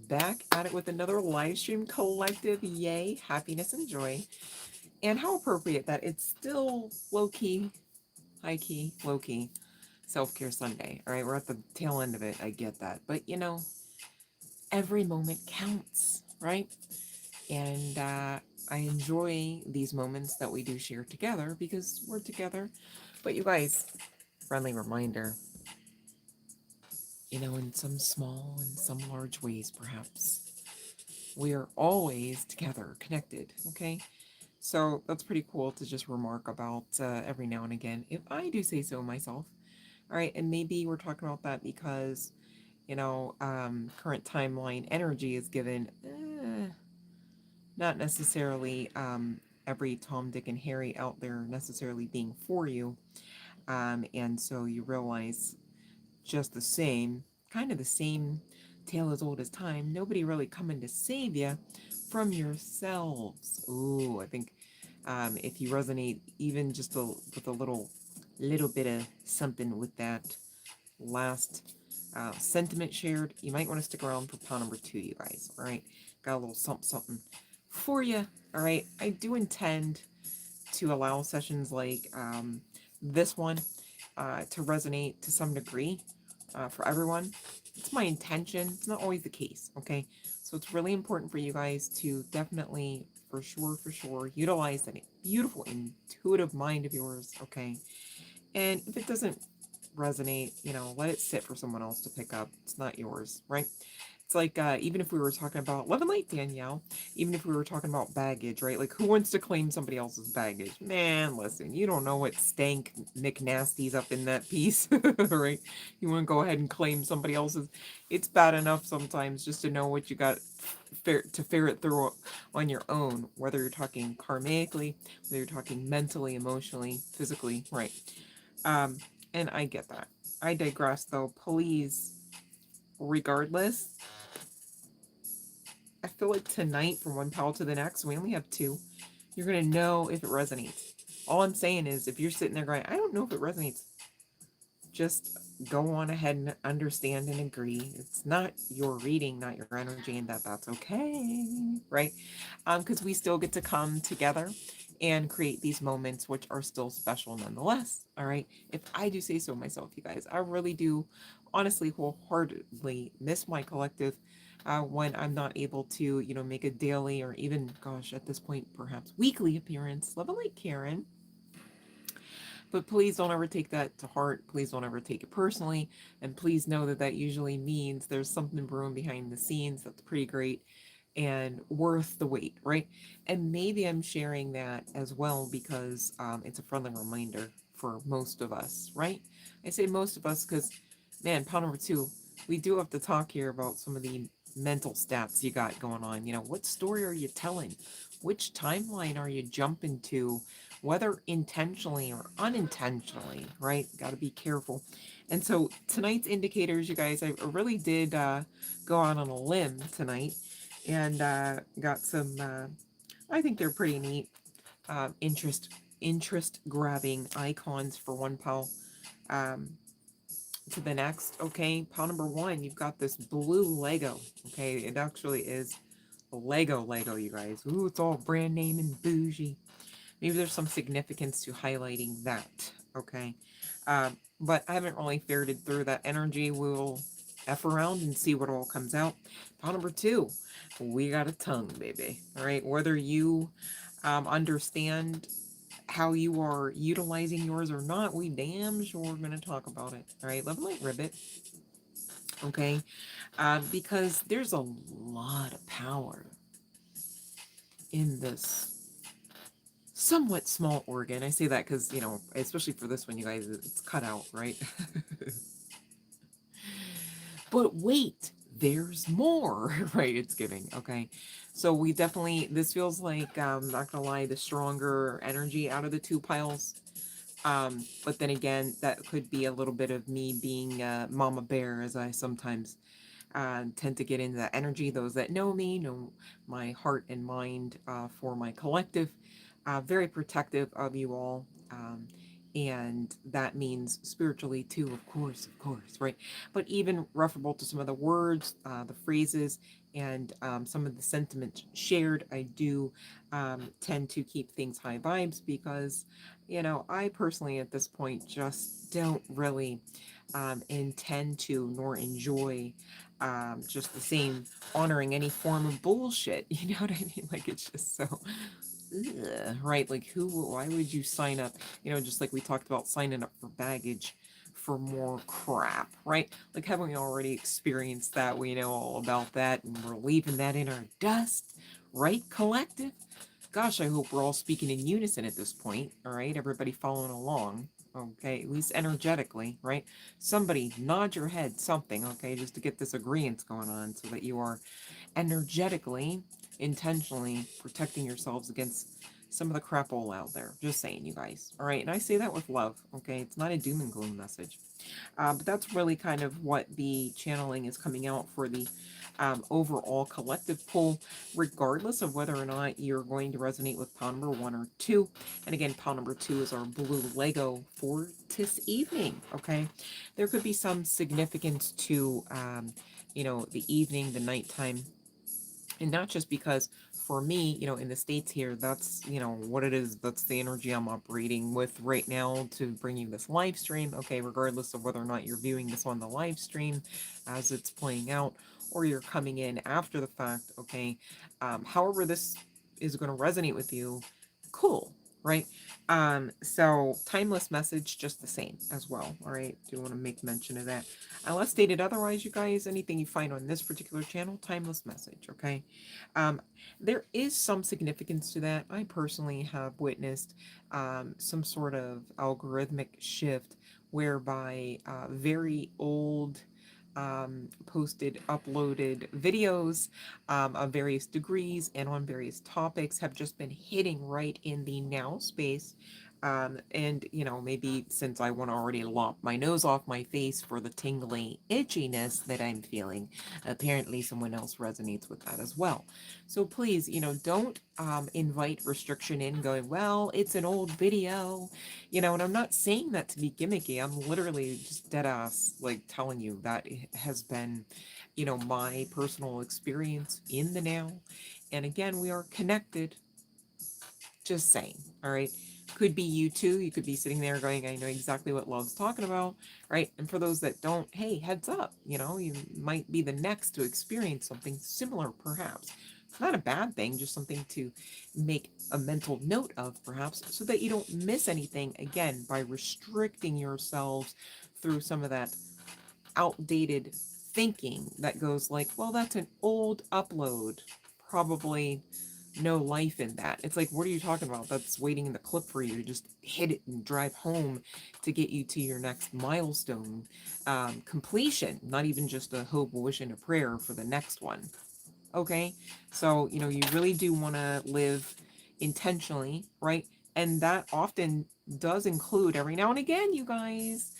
back at it with another live stream collective. Yay, happiness and joy. And how appropriate that it's still low key, high key, low key self care Sunday. All right, we're at the tail end of it. I get that. But every moment counts, right? And I enjoy these moments that we do share together because we're together. But you guys, friendly reminder, in some small and some large ways, perhaps, we are always together, connected, okay? So that's pretty cool to just remark about every now and again, if I do say so myself. All right, and maybe we're talking about that because, current timeline energy is given, not necessarily every Tom, Dick, and Harry out there necessarily being for you. And so you realize just the same, kind of the same tale as old as time. Nobody really coming to save you from yourselves. Ooh, I think if you resonate even just with a little bit of something with that last sentiment shared, you might want to stick around for pile number 2, you guys. All right, got a little something for you. All right, I do intend to allow sessions like this one to resonate to some degree for everyone. It's my intention. It's not always the case, okay? So it's really important for you guys to definitely, for sure, utilize that beautiful, intuitive mind of yours, okay? And if it doesn't resonate, let it sit for someone else to pick up. It's not yours, right? It's like even if we were talking about love and light, Danielle, even if we were talking about baggage, right? Like who wants to claim somebody else's baggage? Man, listen, you don't know what stank McNasty's up in that piece, right? You want to go ahead and claim somebody else's. It's bad enough sometimes just to know what you got to ferret through on your own, whether you're talking karmically, whether you're talking mentally, emotionally, physically, right? Um, and I get that. I digress though. Please, regardless, I feel like tonight, from one pal to the next, we only have 2. You're going to know if it resonates. All I'm saying is, if you're sitting there going, I don't know if it resonates, just go on ahead and understand and agree. It's not your reading, not your energy, and that's okay, right? Because we still get to come together and create these moments which are still special nonetheless. All right. If I do say so myself, you guys, I really do honestly wholeheartedly miss my collective when I'm not able to, make a daily or even, gosh, at this point, perhaps weekly appearance. Love and light, Karen. But please don't ever take that to heart. Please don't ever take it personally. And please know that that usually means there's something brewing behind the scenes that's pretty great and worth the wait, right? And maybe I'm sharing that as well because it's a friendly reminder for most of us, right? I say most of us because, man, pound number 2, we do have to talk here about some of the mental stats you got going on. What story are you telling? Which timeline are you jumping to? Whether intentionally or unintentionally, right? Got to be careful. And so tonight's indicators, you guys, I really did go out on a limb tonight and got some. I think they're pretty neat, interest grabbing icons for one pal. Um, to the next, okay, pal number 1, you've got this blue Lego. Okay, it actually is Lego, you guys. Ooh, it's all brand name and bougie. Maybe there's some significance to highlighting that, okay? But I haven't really ferreted through that energy. We'll F around and see what all comes out. Thought number 2, we got a tongue, baby. All right, whether you understand how you are utilizing yours or not, we damn sure are going to talk about it. All right, love and light ribbit, okay? Because there's a lot of power in this somewhat small organ. I say that because, especially for this one, you guys, it's cut out, right? But wait, there's more, right? It's giving, okay? So we definitely, this feels like, not gonna lie, the stronger energy out of the 2 piles. But then again, that could be a little bit of me being mama bear, as I sometimes tend to get into that energy. Those that know me know my heart and mind for my collective. Very protective of you all. And that means spiritually too, of course, right? But even referable to some of the words, the phrases, and some of the sentiments shared, I do tend to keep things high vibes because, I personally at this point just don't really intend to nor enjoy just the same honoring any form of bullshit. You know what I mean? Like, it's just so ugh, right? Like, why would you sign up? Just like we talked about signing up for baggage for more crap, right? Like, haven't we already experienced that? We know all about that, and we're leaving that in our dust, right, collective? Gosh, I hope we're all speaking in unison at this point, all right? Everybody following along, okay? At least energetically, right? Somebody nod your head, something, okay, just to get this agreement going on so that you are energetically, intentionally protecting yourselves against some of the crap all out there. Just saying, you guys. All right. And I say that with love. Okay. It's not a doom and gloom message. But that's really kind of what the channeling is coming out for the overall collective pull, regardless of whether or not you're going to resonate with pile number 1 or 2. And again, pile number 2 is our blue Lego for this evening. Okay. There could be some significance to, the evening, the nighttime, and not just because for me, in the States here, that's, what it is. That's the energy I'm operating with right now to bring you this live stream. Okay, regardless of whether or not you're viewing this on the live stream as it's playing out, or you're coming in after the fact. Okay, however this is going to resonate with you, cool, right? So timeless message just the same as well. All right, do want to make mention of that. Unless stated otherwise, you guys, anything you find on this particular channel, timeless message. Okay, um, there is some significance to that. I personally have witnessed some sort of algorithmic shift whereby very old posted, uploaded videos of various degrees and on various topics have just been hitting right in the now space. And, maybe since I want to already lop my nose off my face for the tingly itchiness that I'm feeling, apparently someone else resonates with that as well. So please, don't invite restriction in going, well, it's an old video, and I'm not saying that to be gimmicky. I'm literally just dead ass, like, telling you that it has been, my personal experience in the now. And again, we are connected. Just saying. All right. Could be you too. You could be sitting there going, I know exactly what Love's talking about. Right. And for those that don't, hey, heads up. You might be the next to experience something similar, perhaps. It's not a bad thing, just something to make a mental note of, perhaps, so that you don't miss anything again by restricting yourselves through some of that outdated thinking that goes like, well, that's an old upload. Probably no life in that. It's like, what are you talking about? That's waiting in the clip for you to just hit it and drive home to get you to your next milestone completion. Not even just a hope, a wish, and a prayer for the next one. Okay? So, you really do want to live intentionally, right? And that often does include every now and again, you guys,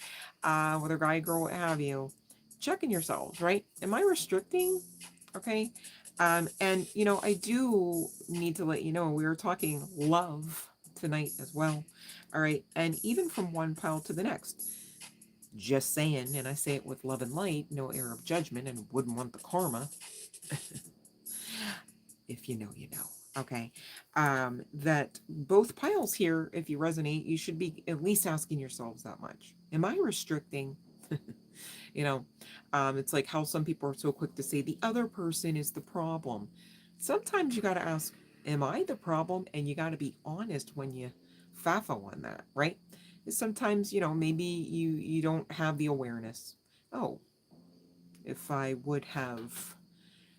whether guy, girl, what have you, checking yourselves, right? Am I restricting? Okay. And I do need to let you know we were talking love tonight as well. All right. And even from one pile to the next. Just saying, and I say it with love and light, no air of judgment, and wouldn't want the karma. If you know, you know. Okay. That both piles here, if you resonate, you should be at least asking yourselves that much. Am I restricting? you know, it's like how some people are so quick to say the other person is the problem. Sometimes you got to ask, am I the problem? And you got to be honest when you faffo on that, right? Sometimes, maybe you don't have the awareness. Oh, if I would have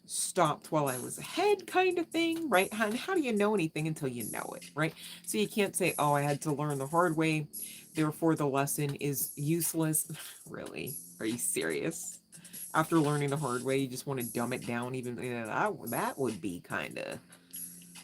stopped while I was ahead, kind of thing, right? And how do you know anything until you know it, right? So you can't say, oh, I had to learn the hard way, therefore the lesson is useless. Really? Are you serious? After learning the hard way, you just want to dumb it down even, that would be kind of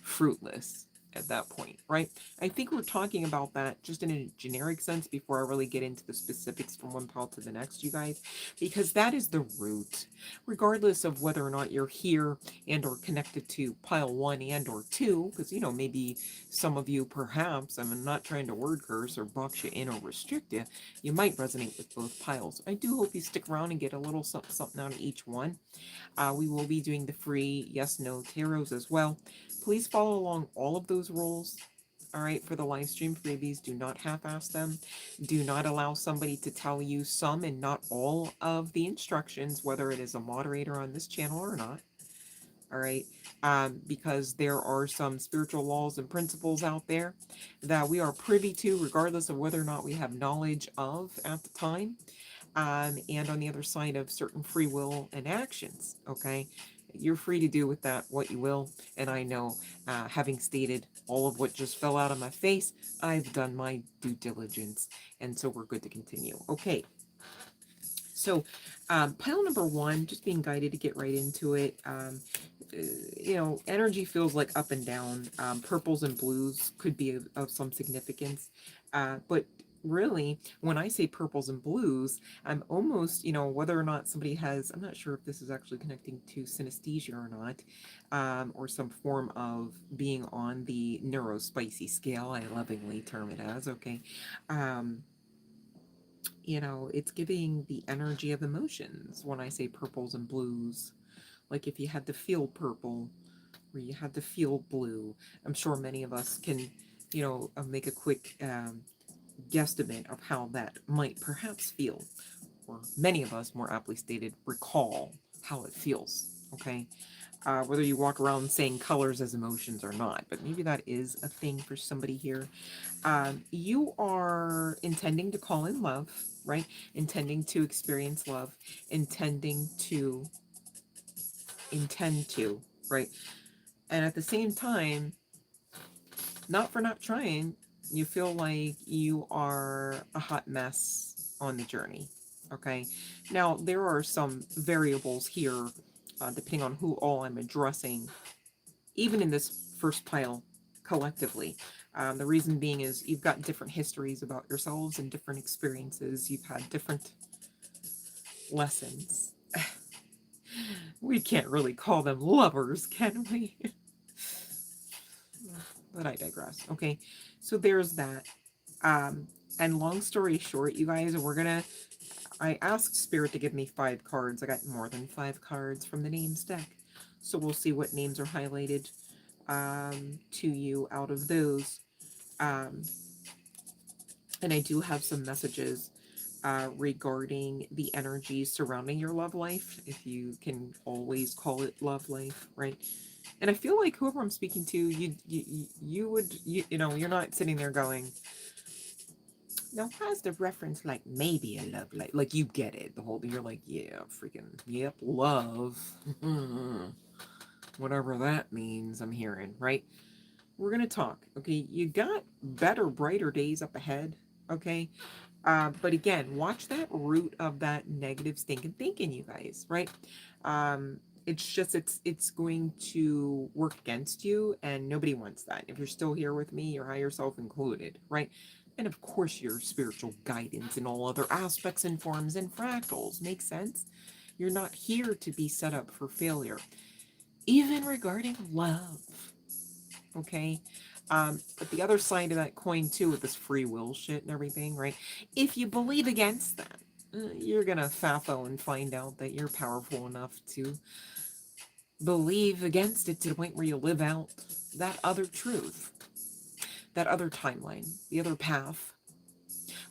fruitless. at that point, right? I think we're talking about that just in a generic sense before I really get into the specifics from one pile to the next, you guys, because that is the root, regardless of whether or not you're here and or connected to pile 1 and or 2, because, you know, maybe some of you, perhaps, I'm not trying to word curse or box you in or restrict you, you might resonate with both piles. I do hope you stick around and get a little something, something out of each one. We will be doing the free yes, no tarots as well. Please follow along all of those rules. All right, for the live stream freebies, do not half-ass them. Do not allow somebody to tell you some and not all of the instructions, whether it is a moderator on this channel or not. All right, because there are some spiritual laws and principles out there that we are privy to, regardless of whether or not we have knowledge of at the time. And on the other side of certain free will and actions, okay? You're free to do with that what you will. And I know, having stated all of what just fell out of my face, I've done my due diligence. And so we're good to continue. Okay. So pile number 1, just being guided to get right into it. You know, energy feels like up and down. Purples and blues could be of some significance. But really, when I say purples and blues, I'm almost, you know, whether or not somebody has, I'm not sure if this is actually connecting to synesthesia or not, or some form of being on the neurospicy scale, I lovingly term it as, okay? You know, it's giving the energy of emotions when I say purples and blues. Like if you had to feel purple or you had to feel blue, I'm sure many of us can, you know, make a quick guesstimate of how that might perhaps feel. Or many of us, more aptly stated, recall how it feels, okay? Whether you walk around saying colors as emotions or not, but maybe that is a thing for somebody here. You are intending to call in love, right? Intending to experience love, intending to, intend to, right? And at the same time, not for not trying, you feel like you are a hot mess on the journey, okay? Now, there are some variables here, depending on who all I'm addressing, even in this first pile collectively. The reason being is you've got different histories about yourselves and different experiences. You've had different lessons. We can't really call them lovers, can we? But I digress. Okay, so there's that. And long story short, you guys, I asked Spirit to give me 5 cards. I got more than 5 cards from the names deck. So we'll see what names are highlighted to you out of those. And I do have some messages regarding the energies surrounding your love life, if you can always call it love life, right? And I feel like whoever I'm speaking to, you know, you're not sitting there going, now how's the reference like maybe a love life? Like you get it, the whole thing. You're like, yeah, freaking, yep, love. Whatever that means, I'm hearing, right? We're going to talk, okay? You got better, brighter days up ahead, okay? But again, watch that root of that negative stinking thinking, you guys, right? It's just, it's going to work against you, and nobody wants that. If you're still here with me, your higher self included, right? And of course, your spiritual guidance in all other aspects and forms and fractals. Makes sense? You're not here to be set up for failure, even regarding love, okay? But the other side of that coin too, with this free will shit and everything, right? If you believe against that, you're gonna FAFO and find out that you're powerful enough to believe against it to the point where you live out that other truth, that other timeline, the other path,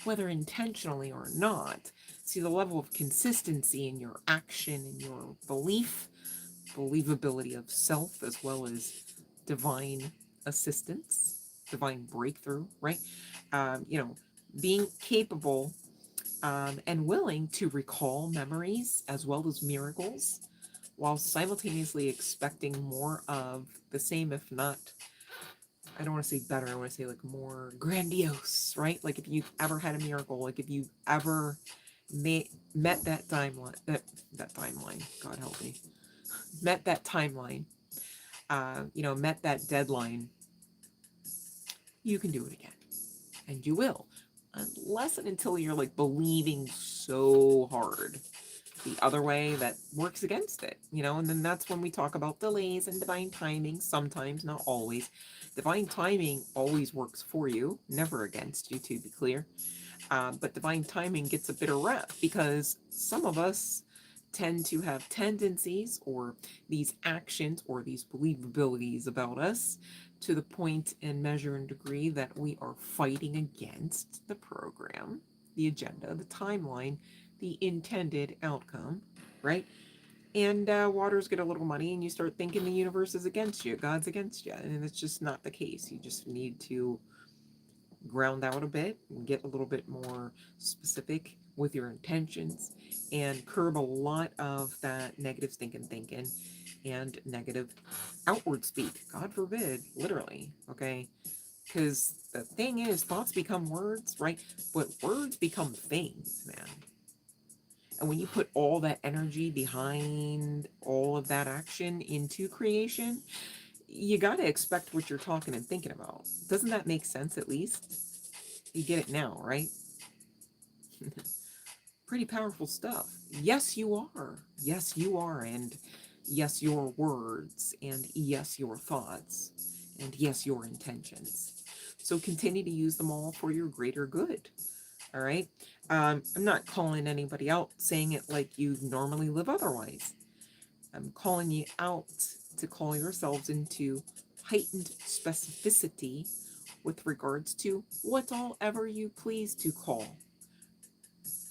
whether intentionally or not. See the level of consistency in your action and your belief, believability of self, as well as divine assistance, divine breakthrough, right? You know, being capable and willing to recall memories as well as miracles, while simultaneously expecting more of the same, if not, I don't want to say better, I want to say like more grandiose, right? Like if you've ever had a miracle, like if you've ever met that timeline, that timeline, God help me, met that timeline, you know, met that deadline, you can do it again. And you will. Unless and until you're like believing so hard the other way that works against it, you know, and then that's when we talk about delays and divine timing. Sometimes, not always. Divine timing always works for you, never against you, to be clear. But divine timing gets a bitter rep because some of us tend to have tendencies or these actions or these believabilities about us to the point and measure and degree that we are fighting against the program, the agenda, the timeline, the intended outcome, right? And waters get a little muddy and you start thinking the universe is against you, God's against you. And it's just not the case. You just need to ground out a bit and get a little bit more specific with your intentions and curb a lot of that negative thinking and negative outward speak. God forbid, literally, okay? Because the thing is, thoughts become words, right? But words become things, man. And when you put all that energy behind all of that action into creation, you got to expect what you're talking and thinking about. Doesn't that make sense at least? You get it now, right? Pretty powerful stuff. Yes, you are. Yes, you are. And yes, your words. And yes, your thoughts. And yes, your intentions. So continue to use them all for your greater good. All right. I'm not calling anybody out saying it like you normally live otherwise. I'm calling you out to call yourselves into heightened specificity with regards to what all ever you please to call.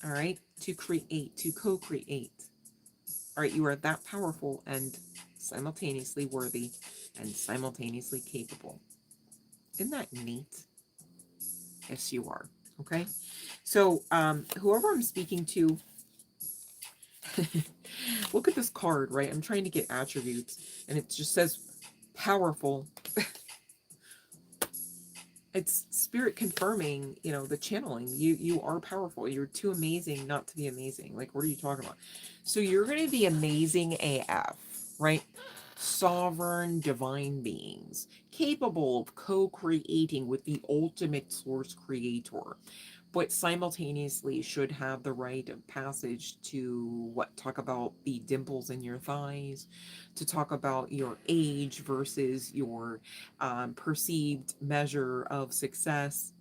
All right. To create, to co-create. All right. You are that powerful and simultaneously worthy and simultaneously capable. Isn't that neat? Yes, you are. Okay. So, whoever I'm speaking to, look at this card, right? I'm trying to get attributes, and it just says powerful. It's spirit confirming, you know, the channeling. You are powerful. You're too amazing not to be amazing. Like, what are you talking about? So you're going to be amazing AF, right? Sovereign divine beings, capable of co-creating with the ultimate source creator, but simultaneously should have the rite of passage to talk about the dimples in your thighs, to talk about your age versus your perceived measure of success,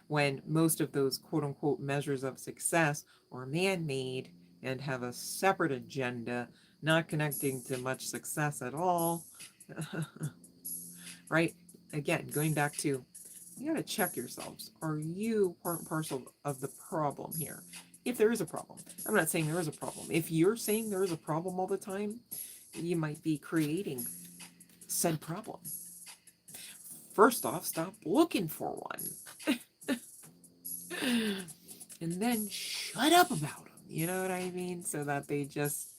when most of those quote unquote measures of success are man-made and have a separate agenda, not connecting to much success at all. Right? Again, going back to, you got to check yourselves. Are you part and parcel of the problem here? If there is a problem. I'm not saying there is a problem. If you're saying there is a problem all the time, you might be creating said problem. First off, stop looking for one. And then shut up about them. You know what I mean? So that they just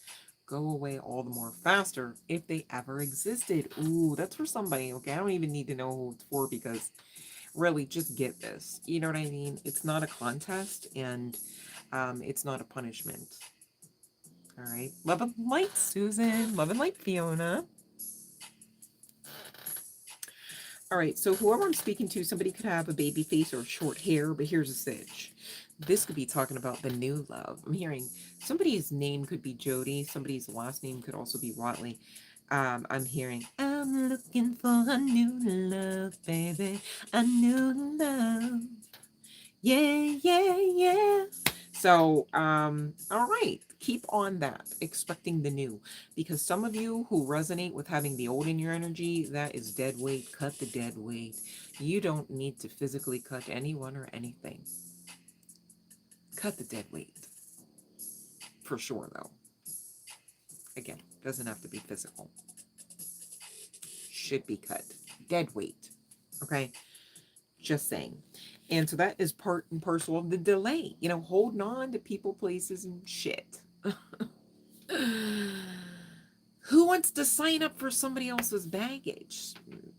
go away all the more faster if they ever existed. Ooh, that's for somebody. Okay, I don't even need to know who it's for, because really, just get this. You know what I mean? It's not a contest, and it's not a punishment. All right. Love and light, Susan. Love and light, Fiona. All right. So whoever I'm speaking to, somebody could have a baby face or short hair, but here's a sitch. This could be talking about the new love. I'm hearing somebody's name could be Jody. Somebody's last name could also be Watley. I'm hearing, I'm looking for a new love, baby. A new love. Yeah, yeah, yeah. So, all right, keep on that, expecting the new, because some of you who resonate with having the old in your energy, that is dead weight. Cut the dead weight. You don't need to physically cut anyone or anything. Cut the dead weight. For sure, though. Again, doesn't have to be physical. Should be cut. Dead weight. Okay? Just saying. And so that is part and parcel of the delay. You know, holding on to people, places, and shit. Who wants to sign up for somebody else's baggage?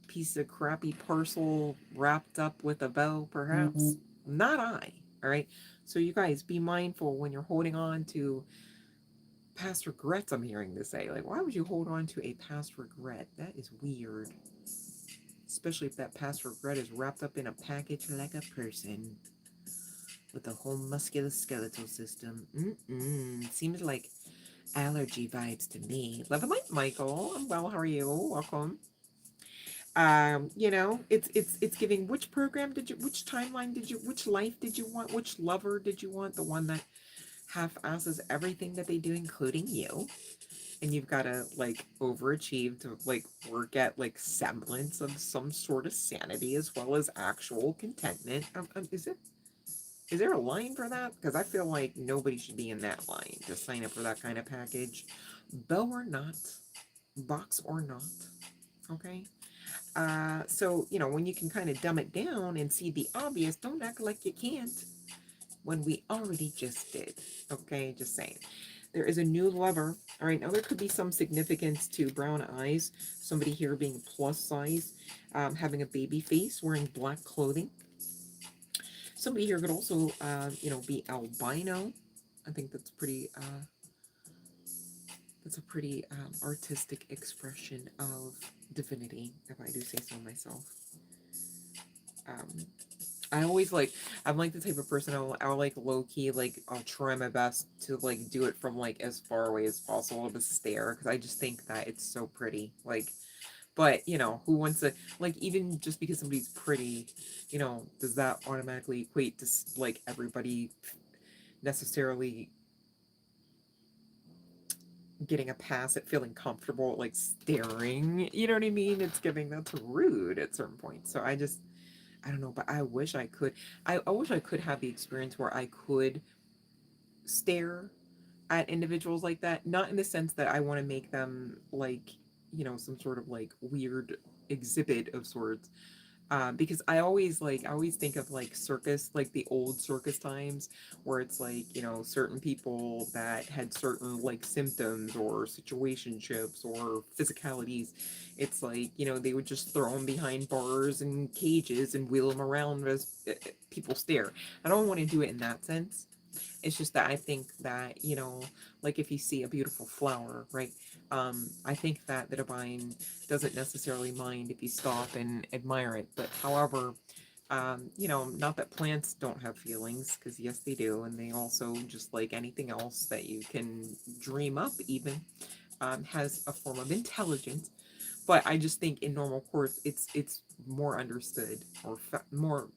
Piece of crappy parcel wrapped up with a bow, perhaps? Not I. All right? So you guys, be mindful when you're holding on to past regrets. I'm hearing this say, like, why would you hold on to a past regret? That is weird. Especially if that past regret is wrapped up in a package like a person with the whole musculoskeletal system. Seems like allergy vibes to me. Love and light, Michael. I'm well. How are you? Welcome. You know, it's giving. Which program did you? Which timeline did you? Which life did you want? Which lover did you want? The one that half asses everything that they do, including you, and you've got to like overachieve to like work at like semblance of some sort of sanity as well as actual contentment. Is there a line for that? Because I feel like nobody should be in that line to sign up for that kind of package, bow or not, box or not. Okay. So you know, when you can kind of dumb it down and see the obvious, don't act like you can't when we already just did. Okay, just saying. There is a new lover. All right, now there could be some significance to brown eyes. Somebody here being plus size, having a baby face, wearing black clothing. Somebody here could also, you know, be albino. I think that's a pretty artistic expression of divinity, if I do say so myself. I always like, I'm like the type of person I'll like low key, like I'll try my best to like do it from like as far away as possible to stare, because I just think that it's so pretty. Like, but you know, who wants to, like, even just because somebody's pretty, you know, does that automatically equate to like everybody necessarily getting a pass at feeling comfortable like staring? You know what I mean? It's giving, that's rude at certain points. So I don't know, but I wish I could. I wish I could have the experience where I could stare at individuals like that. Not in the sense that I want to make them like, you know, some sort of like weird exhibit of sorts, because I always think of like circus, like the old circus times, where it's like, you know, certain people that had certain like symptoms or situationships or physicalities. It's like, you know, they would just throw them behind bars and cages and wheel them around as people stare. I don't want to do it in that sense. It's just that I think that, you know, like if you see a beautiful flower, right? I think that the divine doesn't necessarily mind if you stop and admire it. But however, you know, not that plants don't have feelings, because yes, they do. And they also, just like anything else that you can dream up, even, has a form of intelligence. But I just think in normal course, it's more understood, or more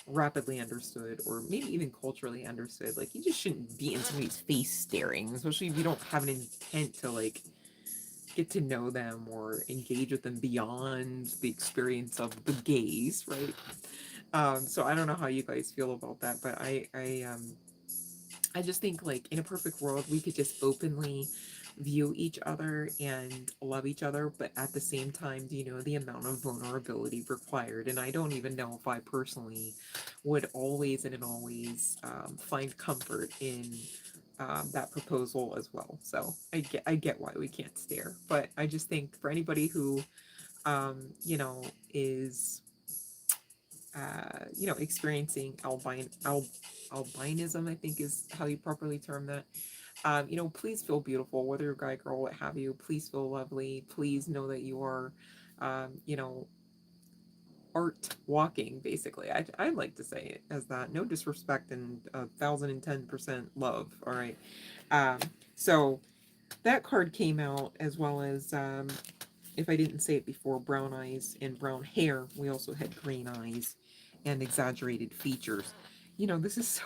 rapidly understood, or maybe even culturally understood. Like, you just shouldn't be in somebody's face staring, especially if you don't have an intent to like get to know them or engage with them beyond the experience of the gaze, right? So I don't know how you guys feel about that, but I just think, like, in a perfect world, we could just openly view each other and love each other, but at the same time, do you know the amount of vulnerability required? And I don't even know if I personally would always and always find comfort in that proposal as well. So I get why we can't stare, but I just think for anybody who, you know, is you know, experiencing albinism, I think is how you properly term that. You know, please feel beautiful, whether you're a guy, girl, what have you. Please feel lovely. Please know that you are, you know, art walking, basically. I like to say it as that. No disrespect, and 1010% love. All right. Um, so that card came out, as well as, if I didn't say it before, brown eyes and brown hair. We also had green eyes and exaggerated features. You know, this is so.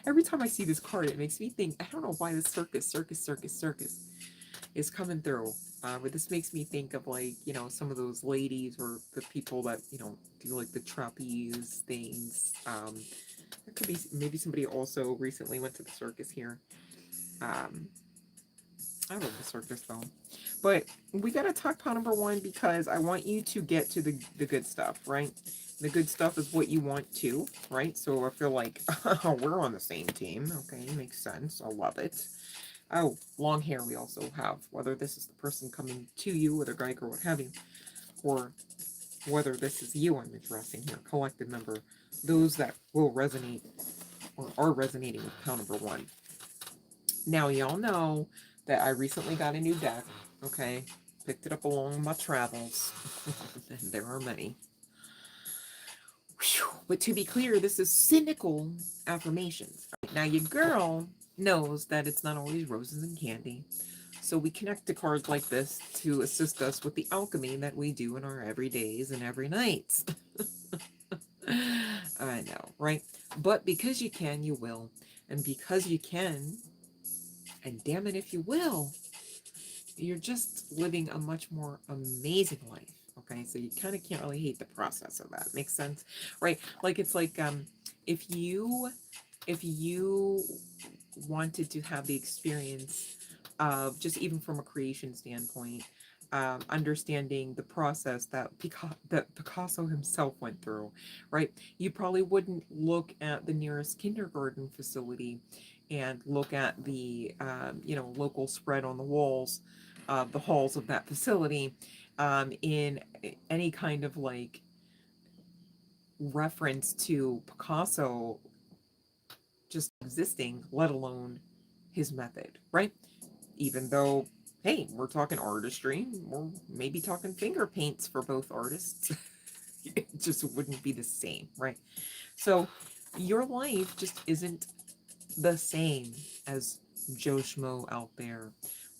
Every time I see this card, it makes me think. I don't know why the circus is coming through. But this makes me think of, like, you know, some of those ladies or the people that, you know, do like the trapeze things. It could be maybe somebody also recently went to the circus here. Um, I love the circus though. But we gotta talk pile number one, because I want you to get to the good stuff, right? The good stuff is what you want to, right? So I feel like we're on the same team. Okay, makes sense. I love it. Oh, long hair we also have. Whether this is the person coming to you, whether guy or what have you, or whether this is you I'm addressing here, collective member, those that will resonate or are resonating with pile number one. Now, y'all know that I recently got a new deck, okay? Picked it up along my travels. And there are many. Whew. But to be clear, this is cynical affirmations. Now, your girl knows that it's not always roses and candy. So we connect to cards like this to assist us with the alchemy that we do in our everydays and every nights. I know, right? But because you can, you will. And because you can, and damn it if you will, you're just living a much more amazing life. Okay, so you kind of can't really hate the process of that. Makes sense, right? Like it's like if you wanted to have the experience of, just even from a creation standpoint, understanding the process that Picasso himself went through, right? You probably wouldn't look at the nearest kindergarten facility and look at the local spread on the walls, the halls of that facility, in any kind of like reference to Picasso just existing, let alone his method, right? Even though, hey, we're talking artistry, we're maybe talking finger paints for both artists. It just wouldn't be the same, right? So your life just isn't the same as Joe Schmo out there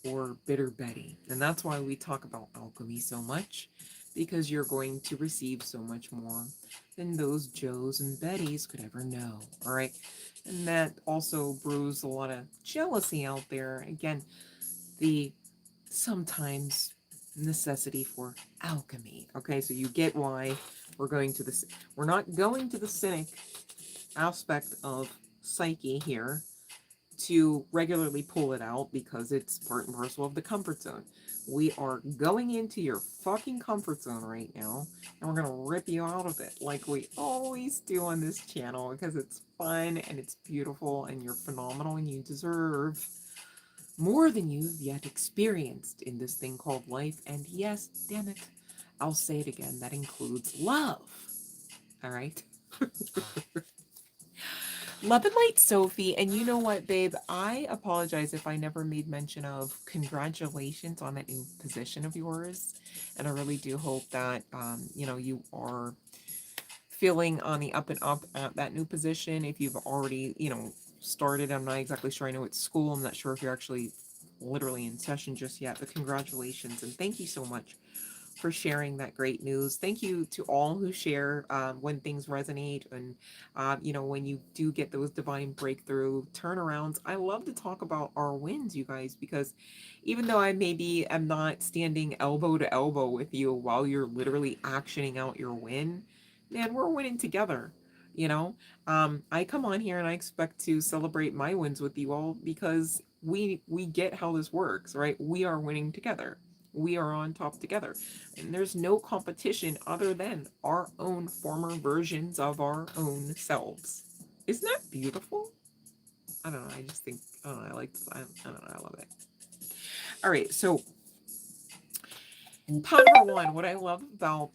or Bitter Betty. And that's why we talk about alchemy so much, because you're going to receive so much more than those Joes and Bettys could ever know. All right. And that also brews a lot of jealousy out there. Again, the sometimes necessity for alchemy. Okay, so you get why we're not going to the cynic aspect of psyche here to regularly pull it out because it's part and parcel of the comfort zone. We are going into your fucking comfort zone right now, and we're gonna rip you out of it like we always do on this channel, because it's fun and it's beautiful and you're phenomenal and you deserve more than you've yet experienced in this thing called life. And yes, damn it, I'll say it again, that includes love. All right. Love and light, Sophie. And you know what, babe? I apologize if I never made mention of congratulations on that new position of yours. And I really do hope that, you are feeling on the up and up at that new position. If you've already, started, I'm not exactly sure. I know it's school. I'm not sure if you're actually literally in session just yet, but congratulations. And thank you so much for sharing that great news. Thank you to all who share when things resonate, and when you do get those divine breakthrough turnarounds. I love to talk about our wins, you guys, because even though I maybe am not standing elbow to elbow with you while you're literally actioning out your win, man, we're winning together. You know, I come on here and I expect to celebrate my wins with you all, because we get how this works, right? We are winning together. We are on top together. And there's no competition other than our own former versions of our own selves. Isn't that beautiful? I don't know. I just think, I don't know. I don't know. I love it. All right. So, pot number one, what I love about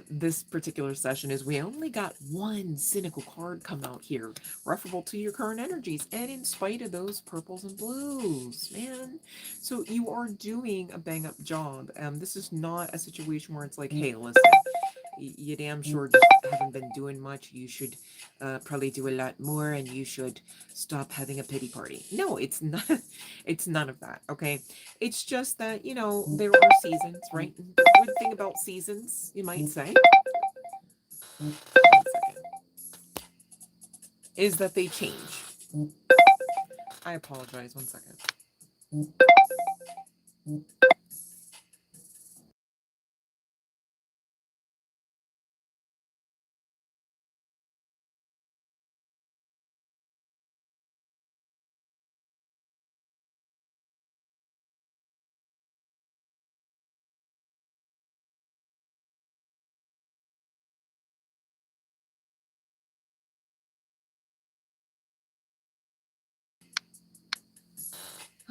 this particular session is we only got one cynical card come out here, referable to your current energies, and in spite of those purples and blues, man. So you are doing a bang up job. This is not a situation where it's like, hey, listen, you damn sure just haven't been doing much. You should probably do a lot more, and you should stop having a pity party. No, it's not. It's none of that. Okay, it's just that there are seasons, right? The good thing about seasons, you might say, 1 second, is that they change. I apologize. 1 second.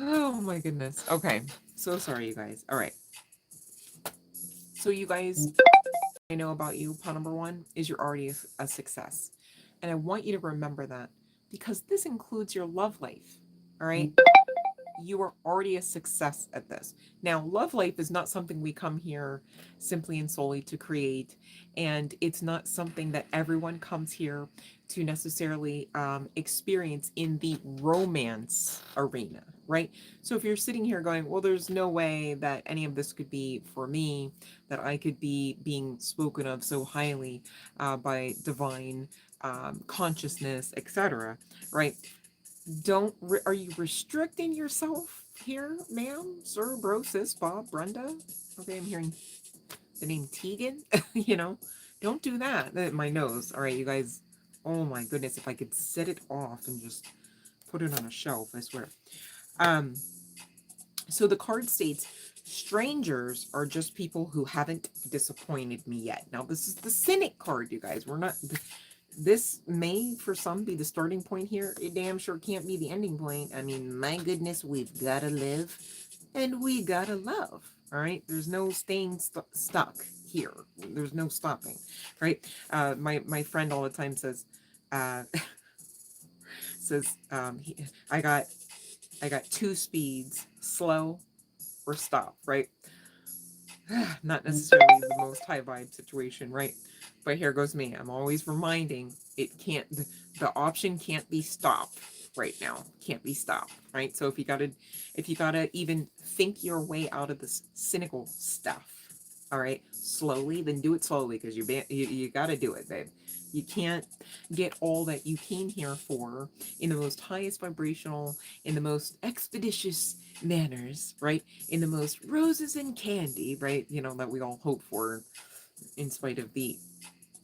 Oh my goodness. Okay, so sorry, you guys. All right. So you guys, I know about you, pot number one, is you're already a success. And I want you to remember that, because this includes your love life. All right. you are already a success at this. Now, love life is not something we come here simply and solely to create, and it's not something that everyone comes here to necessarily experience in the romance arena, right? So if you're sitting here going, well, there's no way that any of this could be for me, that I could be being spoken of so highly by divine consciousness, etc., right? Are you restricting yourself here, ma'am, sir, bro, sis, Bob, Brenda? Okay, I'm hearing the name Tegan. You know, don't do that. My nose. All right, you guys. Oh my goodness, if I could set it off and just put it on a shelf, I swear. Um, so the card states, strangers are just people who haven't disappointed me yet. Now, this is the Cynic card, you guys. We're not, this may for some be the starting point here. It damn sure can't be the ending point. I mean, my goodness, we've got to live and we got to love. All right. There's no staying stuck here. There's no stopping. Right. My friend all the time says, uh, I got two speeds, slow or stop, right? Not necessarily the most high vibe situation, right? But here goes me. I'm always reminding it can't, the option can't be stopped right now. Can't be stopped, right? So if you gotta even think your way out of this cynical stuff, all right, slowly, then do it slowly, because you gotta do it, babe. You can't get all that you came here for in the most highest vibrational, in the most expeditious manners, right? In the most roses and candy, right? You know, that we all hope for in spite of the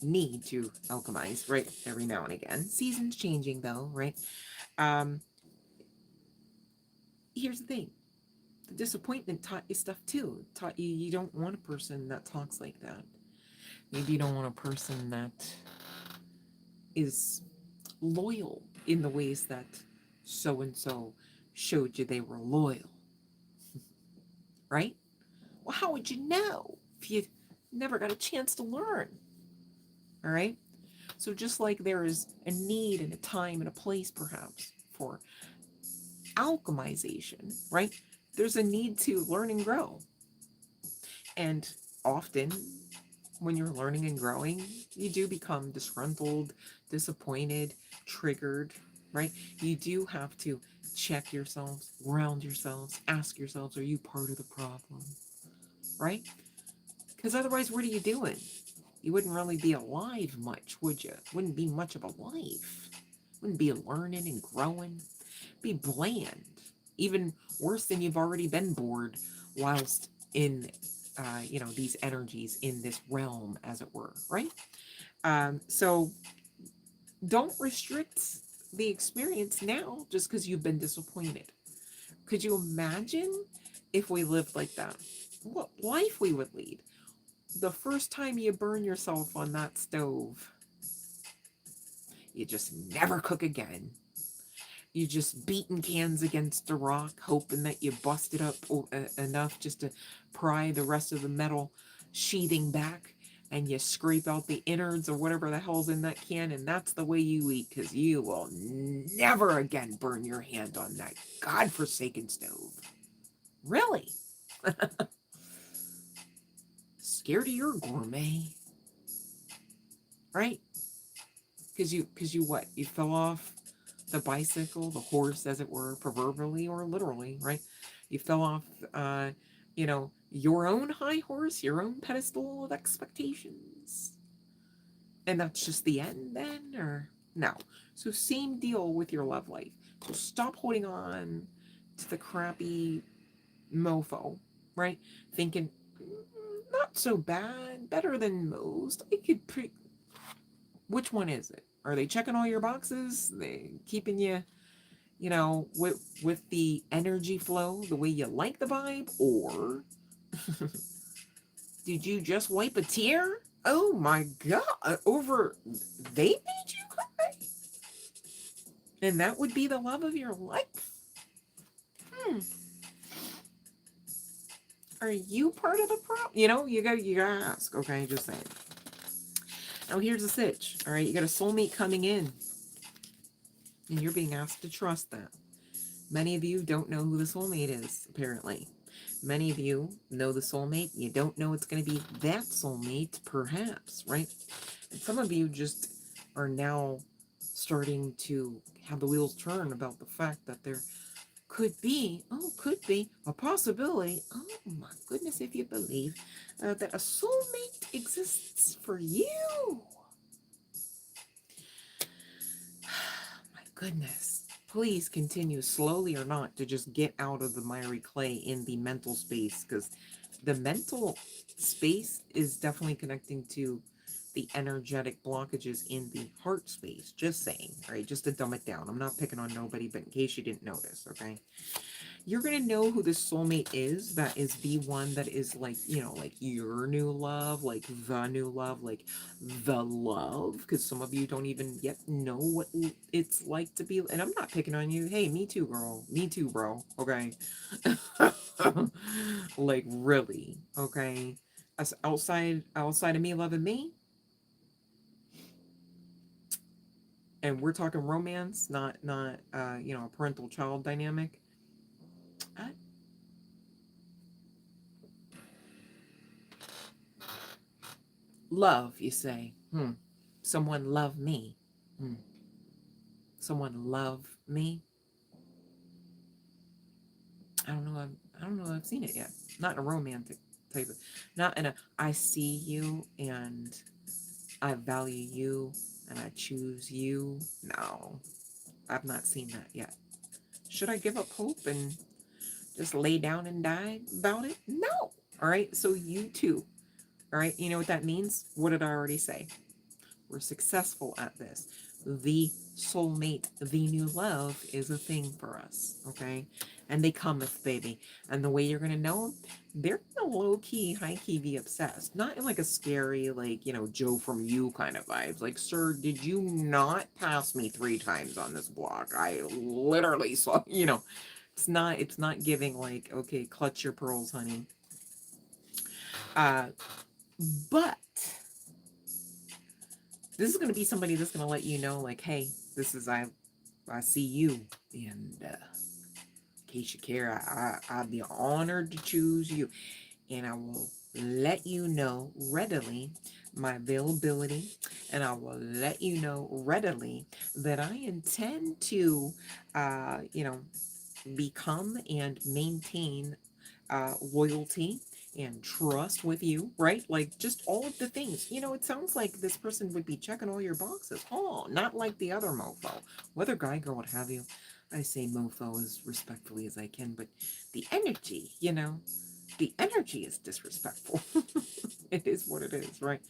need to alchemize, right? Every now and again. Seasons changing though, right? Um, Here's the thing. The disappointment taught you stuff too. It taught you you don't want a person that talks like that. Maybe you don't want a person that is loyal in the ways that so and so showed you they were loyal. Right? Well, how would you know if you never got a chance to learn? All right? So just like there is a need and a time and a place perhaps for alchemization, right? There's a need to learn and grow. And often when you're learning and growing, you do become disgruntled, disappointed, triggered, right? You do have to check yourselves, ground yourselves, ask yourselves, are you part of the problem? Right? Because otherwise, what are you doing? You wouldn't really be alive much, would you? Wouldn't be much of a life. Wouldn't be learning and growing. Be bland. Even worse than you've already been bored whilst in, these energies in this realm, as it were, right? So don't restrict the experience now just because you've been disappointed. Could you imagine if we lived like that? What life we would lead? The first time you burn yourself on that stove, you just never cook again. You just beating cans against a rock, hoping that you bust it up enough just to pry the rest of the metal sheathing back, and you scrape out the innards or whatever the hell's in that can, and that's the way you eat, because you will never again burn your hand on that godforsaken stove. Really? Scared of your gourmet? Right? Because you what? You fell off the bicycle, the horse, as it were, proverbially or literally, right? You fell off, your own high horse, your own pedestal of expectations. And that's just the end then, or no? So same deal with your love life. So stop holding on to the crappy mofo, right? Thinking, not so bad, better than most. I could which one is it? Are they checking all your boxes? They keeping you, with the energy flow, the way you like the vibe? Or did you just wipe a tear? Oh my God, over they made you cry? And that would be the love of your life? Are you part of the problem? You gotta ask, okay? Just saying. Now here's the sitch, all right? You got a soulmate coming in, and you're being asked to trust that. Many of you don't know who the soulmate is, apparently. Many of you know the soulmate. You don't know it's going to be that soulmate, perhaps, right? And some of you just are now starting to have the wheels turn about the fact that there could be a possibility. Oh my goodness, if you believe that a soulmate exists for you. My goodness. Please continue, slowly or not, to just get out of the miry clay in the mental space, because the mental space is definitely connecting to the energetic blockages in the heart space. Just saying, right? Just to dumb it down. I'm not picking on nobody, but in case you didn't notice, okay? You're going to know who the soulmate is. That is the one that is like, you know, like your new love, like the new love, like the love. Because some of you don't even yet know what it's like to be. And I'm not picking on you. Hey, me too, girl. Me too, bro. Okay. Like, really. Okay. As outside of me loving me, and we're talking romance, not you know, a parental child dynamic. I, love, you say. Someone love me. Hmm. Someone love me. I don't know. I don't know. I've seen it yet. Not in a romantic type of. Not in a. I see you and I value you and I choose you. No, I've not seen that yet. Should I give up hope and just lay down and die about it? No. All right. So you too. All right. You know what that means? What did I already say? We're successful at this. The soulmate, the new love is a thing for us, okay? And they cometh, baby. And the way you're going to know them, they're going to low-key, high-key be obsessed. Not in like a scary, like, you know, Joe from You kind of vibes. Like, sir, did you not pass me 3 times on this block? I literally saw, you know, it's not giving like, okay, clutch your pearls, honey. Uh, but this is going to be somebody that's going to let you know, like, hey, this is, I see you, and in case you care, I'd be honored to choose you, and I will let you know readily my availability, and I will let you know readily that I intend to, you know, become and maintain loyalty and trust with you, right? Like just all of the things. You know, it sounds like this person would be checking all your boxes. Oh, not like the other mofo. Whether guy, girl, what have you. I say mofo as respectfully as I can, but the energy, you know, the energy is disrespectful. It is what it is, right?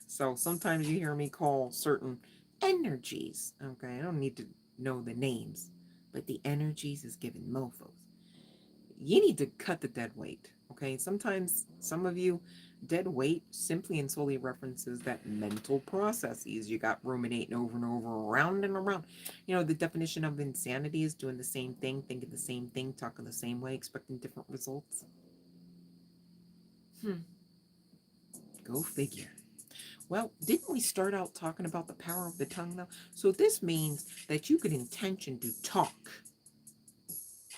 So sometimes you hear me call certain energies, okay? I don't need to know the names, but the energies is given mofos. You need to cut the dead weight, okay? Sometimes some of you, dead weight simply and solely references that mental processes you got ruminating over and over, around and around. You know, the definition of insanity is doing the same thing, thinking the same thing, talking the same way, expecting different results. Go figure. Well, didn't we start out talking about the power of the tongue, though? So this means that you could intention to talk.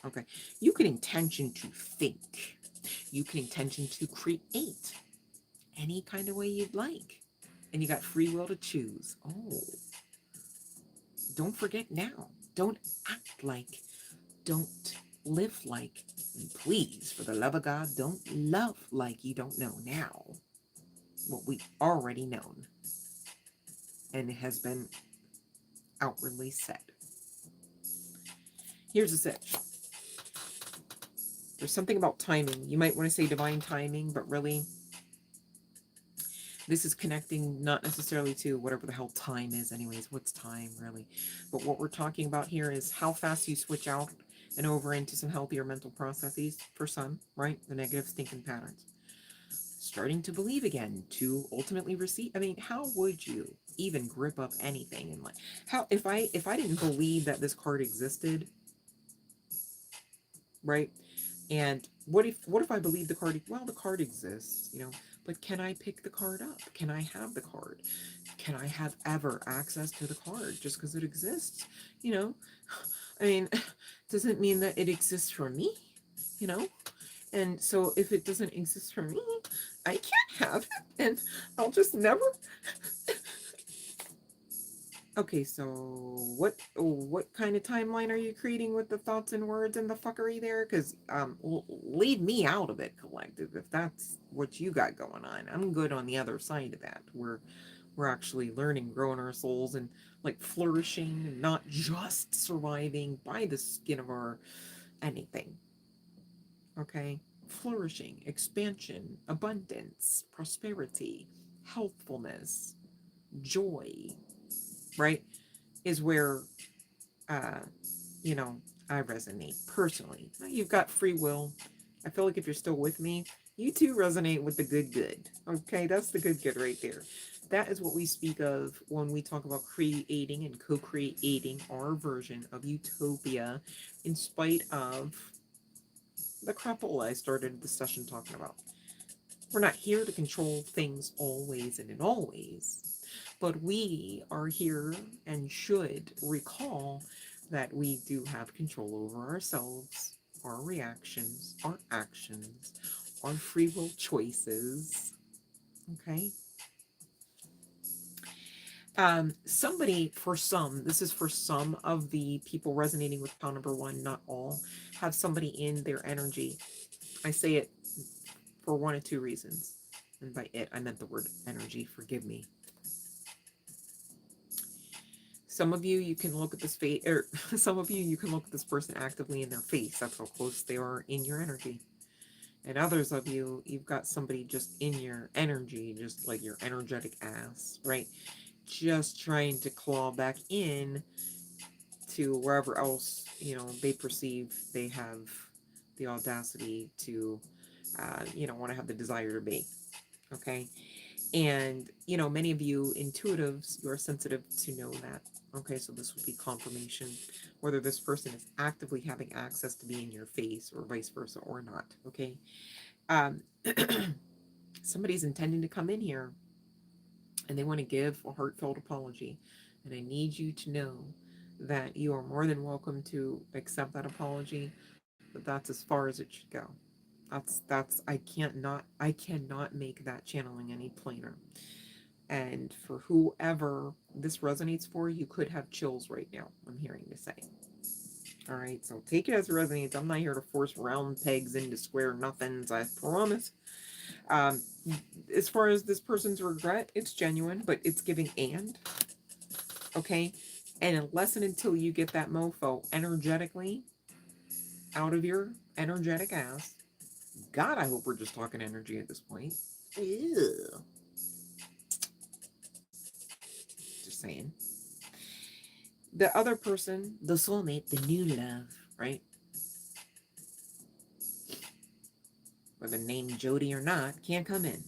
Okay. You could intention to think. You can intention to create any kind of way you'd like. And you got free will to choose. Oh, don't forget now. Don't act like. Don't live like. And please, for the love of God, don't love like you don't know now what we already known. And it has been outwardly said. Here's the sitch. There's something about timing. You might want to say divine timing, but really, this is connecting not necessarily to whatever the hell time is anyways. What's time, really? But what we're talking about here is how fast you switch out and over into some healthier mental processes for some, right? The negative stinking patterns. Starting to believe again, to ultimately receive. I mean, how would you even grip up anything in life? How, if I didn't believe that this card existed, right? And what if I believe the card, well, the card exists, you know, but can I pick the card up? Can I have the card? Can I have ever access to the card just because it exists? You know, I mean, doesn't mean that it exists for me, you know? And so if it doesn't exist for me, I can't have it. And I'll just never. Okay, so what kind of timeline are you creating with the thoughts and words and the fuckery there? Because leave me out of it, collective, if that's what you got going on. I'm good on the other side of that. We're actually learning, growing our souls, and like flourishing, and not just surviving by the skin of our anything. Okay, flourishing, expansion, abundance, prosperity, healthfulness, joy, right? Is where uh, you know, I resonate personally. You've got free will. I feel like if you're still with me, you too resonate with the good good. Okay, that's the good good right there. That is what we speak of when we talk about creating and co-creating our version of utopia in spite of the crapola I started the session talking about. We're not here to control things always and in all ways, but we are here and should recall that we do have control over ourselves, our reactions, our actions, our free will choices. Okay. Somebody, for some, this is for some of the people resonating with pile number one, not all, have somebody in their energy. I say it for one of two reasons. And by it, I meant the word energy. Forgive me. Some of you, you can look at this face, or some of you, you can look at this person actively in their face. That's how close they are in your energy. And others of you, you've got somebody just in your energy, just like your energetic ass, right? Just trying to claw back in to wherever else, they perceive they have the audacity to, want to have the desire to be. Okay. And, many of you intuitives, you're sensitive to know that. Okay, so this would be confirmation whether this person is actively having access to be in your face or vice versa or not. Okay. Um, somebody's intending to come in here and they want to give a heartfelt apology. And I need you to know that you are more than welcome to accept that apology, but that's as far as it should go. That's I cannot make that channeling any plainer. And for whoever this resonates for, you could have chills right now, I'm hearing to say. All right, so take it as it resonates. I'm not here to force round pegs into square nothings, I promise. Um, as far as this person's regret, it's genuine, but it's giving and. Okay? And unless and until you get that mofo energetically out of your energetic ass, God, I hope we're just talking energy at this point. Ew. Just saying. The other person, the soulmate, the new love, right? Whether named Jody or not, can't come in.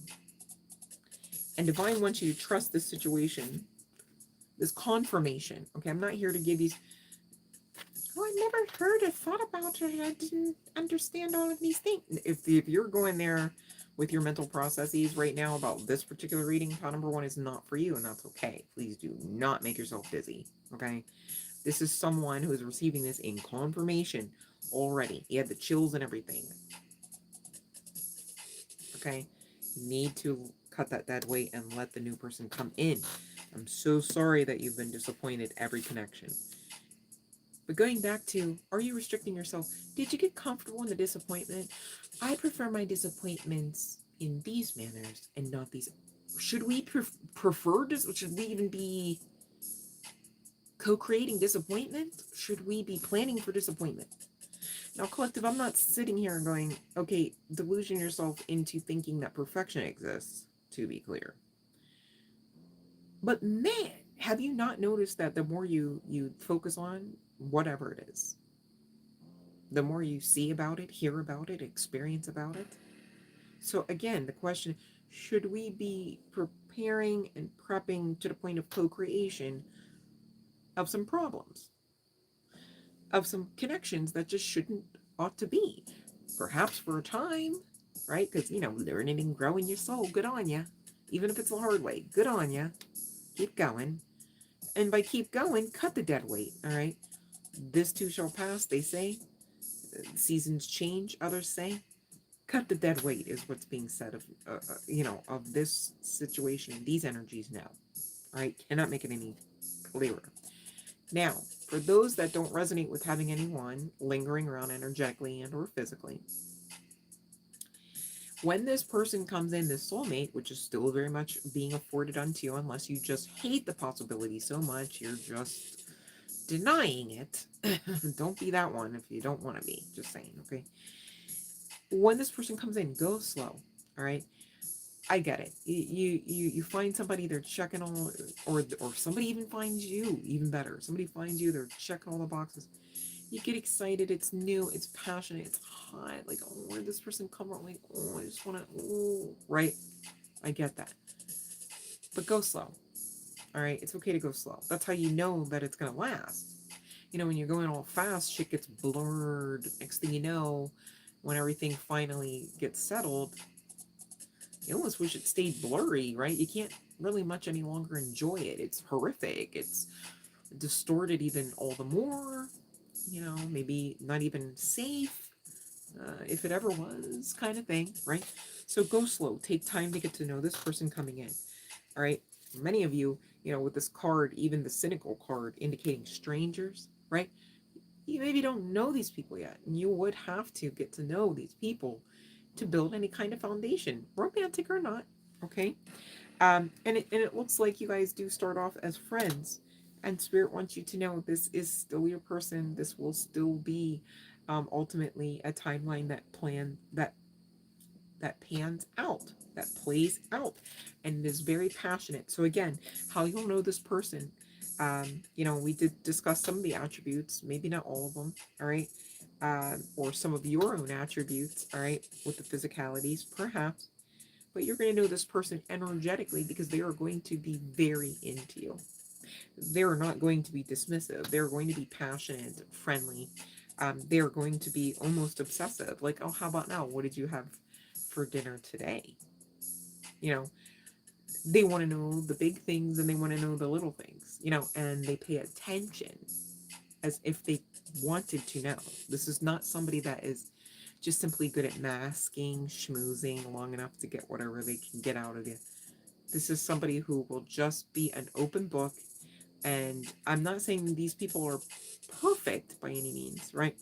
And Divine wants you to trust this situation, this confirmation. Okay, I'm not here to give you, oh, I never heard or thought about it. I didn't understand all of these things. If you're going there with your mental processes right now about this particular reading, pile number one is not for you, and that's okay. Please do not make yourself busy. Okay, this is someone who is receiving this in confirmation already. He had the chills and everything. Okay, you need to cut that dead weight and let the new person come in. I'm so sorry that you've been disappointed every connection. But going back to, are you restricting yourself? Did you get comfortable in the disappointment? I prefer my disappointments in these manners and not these. Should we prefer, should we even be co-creating disappointment? Should we be planning for disappointment? Now, collective, I'm not sitting here and going, okay, delusion yourself into thinking that perfection exists, to be clear. But man, have you not noticed that the more you focus on whatever it is, the more you see about it, hear about it, experience about it? So again, the question, should we be preparing and prepping to the point of co-creation of some problems, of some connections that just shouldn't, ought to be? Perhaps for a time, right? Because, learning and growing your soul, good on ya. Even if it's the hard way, good on ya. Keep going. And by keep going, cut the dead weight, all right? This too shall pass, they say. Seasons change, others say. Cut the dead weight is what's being said of, of this situation, these energies now. All right, cannot make it any clearer. Now, for those that don't resonate with having anyone lingering around energetically and or physically, when this person comes in, this soulmate, which is still very much being afforded unto you, unless you just hate the possibility so much, you're just denying it. Don't be that one if you don't want to be. Just saying, okay? When this person comes in, go slow, all right? I get it. You find somebody, they're checking all, or somebody even finds you, even better. Somebody finds you, they're checking all the boxes. You get excited, it's new, it's passionate, it's hot. Like, oh, where'd this person come from? Like, oh, I just want to, oh, right? I get that. But go slow, all right? It's okay to go slow. That's how you know that it's going to last. You know, when you're going all fast, shit gets blurred. Next thing you know, when everything finally gets settled, you almost wish it stayed blurry, right? You can't really much any longer enjoy it. It's horrific. It's distorted even all the more. You know, maybe not even safe, if it ever was, kind of thing, right? So go slow. Take time to get to know this person coming in, all right? Many of you, you know, with this card, even the cynical card indicating strangers, right? You maybe don't know these people yet, and you would have to get to know these people to build any kind of foundation, romantic or not, okay? And it looks like you guys do start off as friends, and Spirit wants you to know this is still your person. This will still be ultimately a timeline that pans out, that plays out, and is very passionate. So again, how you'll know this person, we did discuss some of the attributes, maybe not all of them, all right, or some of your own attributes, all right, with the physicalities, perhaps, but you're going to know this person energetically because they are going to be very into you. They're not going to be dismissive. They're going to be passionate, friendly. They're going to be almost obsessive. Like, oh, how about now? What did you have for dinner today? You know, they want to know the big things and they want to know the little things, and they pay attention as if they wanted to know. This is not somebody that is just simply good at masking, schmoozing long enough to get whatever they can get out of you. This is somebody who will just be an open book. And I'm not saying these people are perfect by any means, right?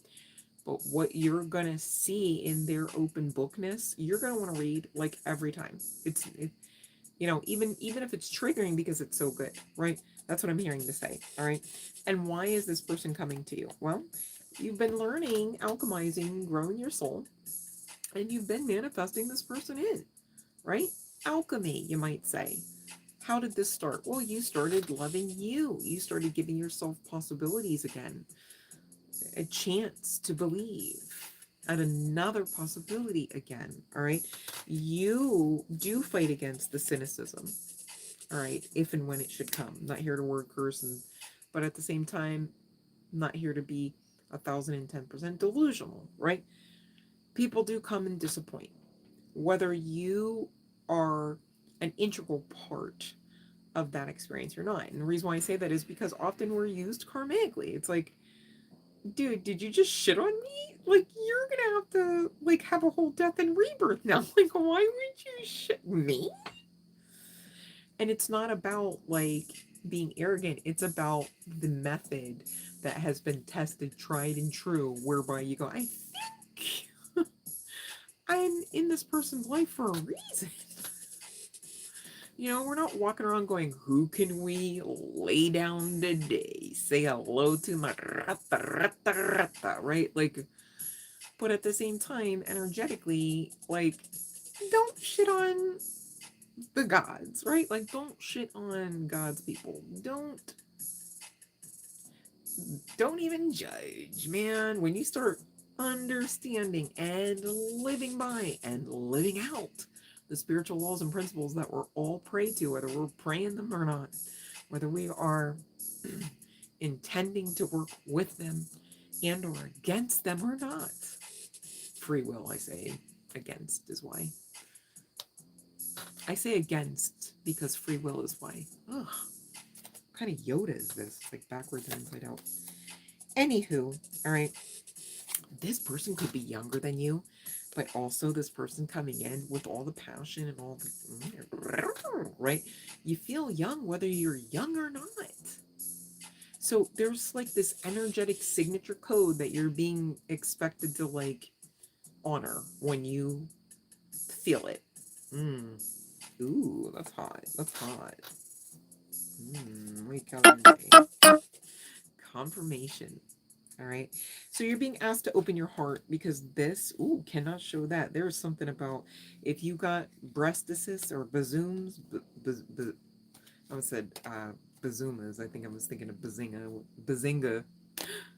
But what you're going to see in their open bookness, you're going to want to read like every time. Even if it's triggering because it's so good, right? That's what I'm hearing to say, all right? And why is this person coming to you? Well, you've been learning, alchemizing, growing your soul, and you've been manifesting this person in, right? Alchemy, you might say. How did this start? Well, you started loving you. You started giving yourself possibilities again, a chance to believe, and another possibility again, all right? You do fight against the cynicism, all right, if and when it should come. I'm not here to word curse, but at the same time, I'm not here to be 1,010% delusional, right? People do come and disappoint. Whether you are an integral part of that experience or not. And the reason why I say that is because often we're used karmically. It's like, dude, did you just shit on me? Like, you're gonna have to, like, have a whole death and rebirth now. Like, why would you shit me? And it's not about, like, being arrogant. It's about the method that has been tested, tried and true, whereby you go, I think I'm in this person's life for a reason. We're not walking around going, who can we lay down today? Say hello to my rata, right? Like, but at the same time, energetically, like, don't shit on the gods, right? Like, don't shit on God's people. Don't even judge, man. When you start understanding and living by and living out the spiritual laws and principles that we're all prayed to, whether we're praying them or not, whether we are intending to work with them and or against them or not. Free will, I say. Against is why. I say against because free will is why. Ugh. What kind of Yoda is this? It's like backwards and inside out. Anywho, all right, this person could be younger than you, but also this person coming in with all the passion and all the, right? You feel young whether you're young or not. So there's like this energetic signature code that you're being expected to like honor when you feel it. Mm. Ooh, that's hot. That's hot. We got confirmation. All right. So you're being asked to open your heart because this, ooh, cannot show that. There's something about if you got breastises or bazooms, I said bazoomas. I think I was thinking of bazinga. Bazinga.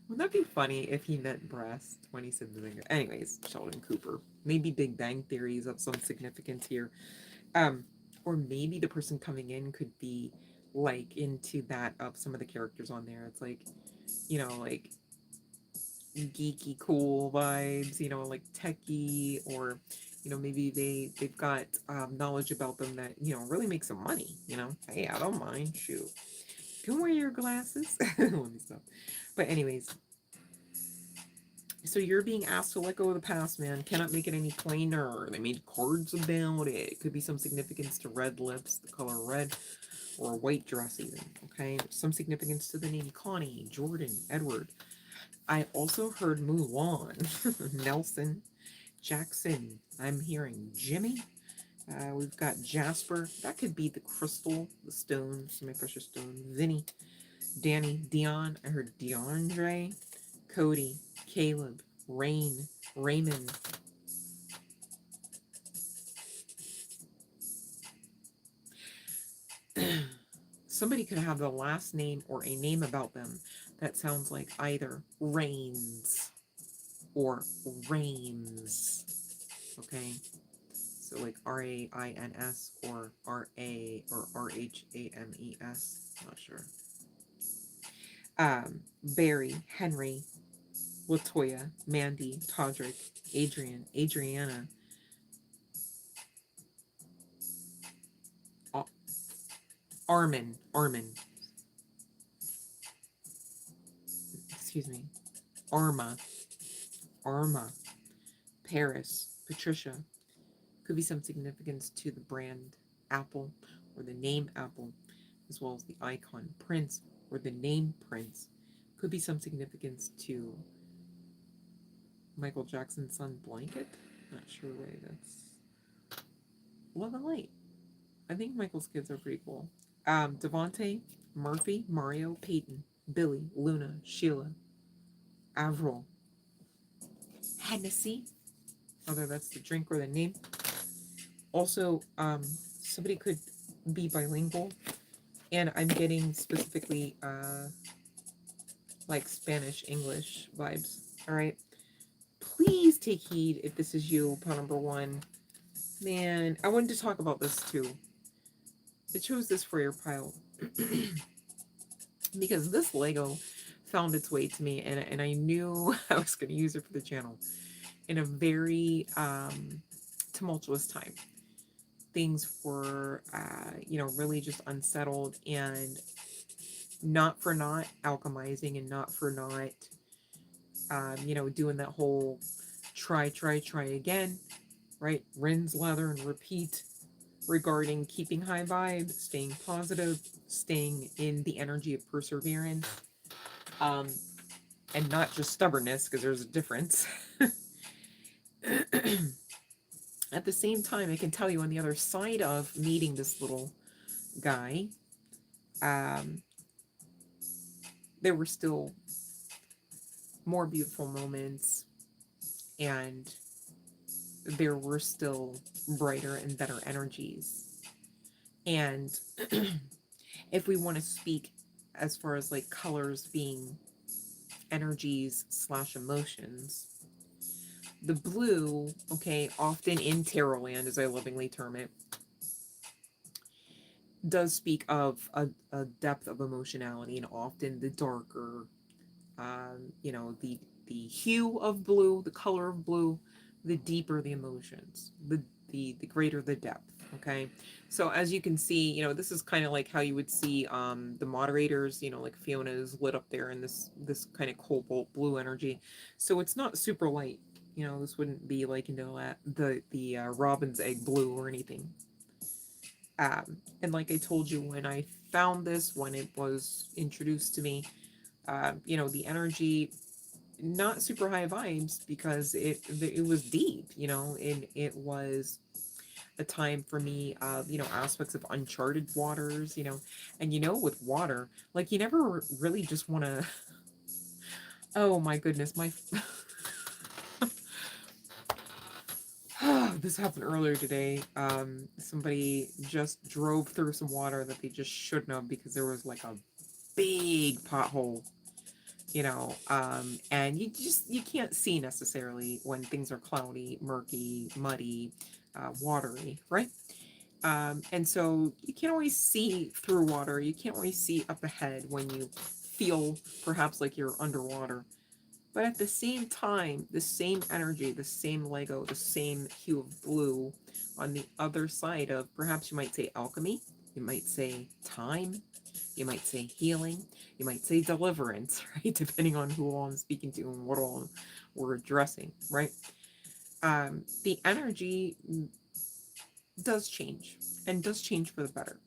Wouldn't that be funny if he meant breast when he said bazinga? Anyways, Sheldon Cooper. Maybe Big Bang Theory is of some significance here. Or maybe the person coming in could be like into that of some of the characters on there. It's like, you know, like geeky cool vibes, you know, like techie, or you know, maybe they've got knowledge about them that, you know, really make some money, you know. Hey, I don't mind, shoot, don't wear your glasses. Let me stop. But anyways, so you're being asked to let go of the past, man. Cannot make it any plainer. They made cards about it. Could be some significance to red lips, the color red, or a white dress even, okay? Some significance to the name Connie, Jordan, Edward. I also heard Mulan, Nelson, Jackson. I'm hearing Jimmy. We've got Jasper. That could be the crystal, the stone, semi-precious stone. Vinny, Danny, Dion. I heard DeAndre, Cody, Caleb, Rain, Raymond. Somebody could have the last name or a name about them that sounds like either Rains or Rains. Okay? So like Rains or RA or RHAMES. Not sure. Barry, Henry, Latoya, Mandy, Todrick, Adrian, Adriana, Armin, excuse me, Arma, Paris, Patricia. Could be some significance to the brand Apple or the name Apple, as well as the icon Prince or the name Prince. Could be some significance to Michael Jackson's son Blanket. Not sure why that's Love and Light. I think Michael's kids are pretty cool. Devontae, Murphy, Mario, Peyton, Billy, Luna, Sheila, Avril, Hennessy, whether that's the drink or the name. Also, somebody could be bilingual, and I'm getting specifically like Spanish English vibes. All right, please take heed if this is you, pile number one. Man, I wanted to talk about this too. I chose this for your pile because this Lego found its way to me, and I knew I was going to use it for the channel in a very tumultuous time. Things were, you know, really just unsettled, and not for not alchemizing, and not for not, you know, doing that whole try again, right? Rinse, lather, and repeat regarding keeping high vibe, staying positive, staying in the energy of perseverance, and not just stubbornness, because there's a difference. At the same time, I can tell you on the other side of meeting this little guy, there were still more beautiful moments, and there were still brighter and better energies. And if we want to speak as far as like colors being energies / emotions, the blue, okay, often in tarot land, as I lovingly term it, does speak of a depth of emotionality, and often the darker, you know, the hue of blue, the color of blue, the deeper the emotions, the greater the depth. Okay. So as you can see, this is kind of like how you would see the moderators, like Fiona is lit up there in this kind of cobalt blue energy. So it's not super light. This wouldn't be like the robin's egg blue or anything. And like I told you, when I found this, when it was introduced to me, the energy, not super high vibes, because it was deep, and it was a time for me of, aspects of uncharted waters, and with water, like you never really just want to, oh my goodness, my this happened earlier today. Somebody just drove through some water that they just shouldn't have, because there was like a big pothole, and you can't see necessarily when things are cloudy, murky, muddy, watery, right? And so you can't always see through water. You can't always see up ahead when you feel perhaps like you're underwater. But at the same time, the same energy, the same Lego, the same hue of blue on the other side of, perhaps you might say, alchemy, you might say time, you might say healing, you might say deliverance, right? Depending on who all I'm speaking to and what all we're addressing, right? The energy does change, and does change for the better.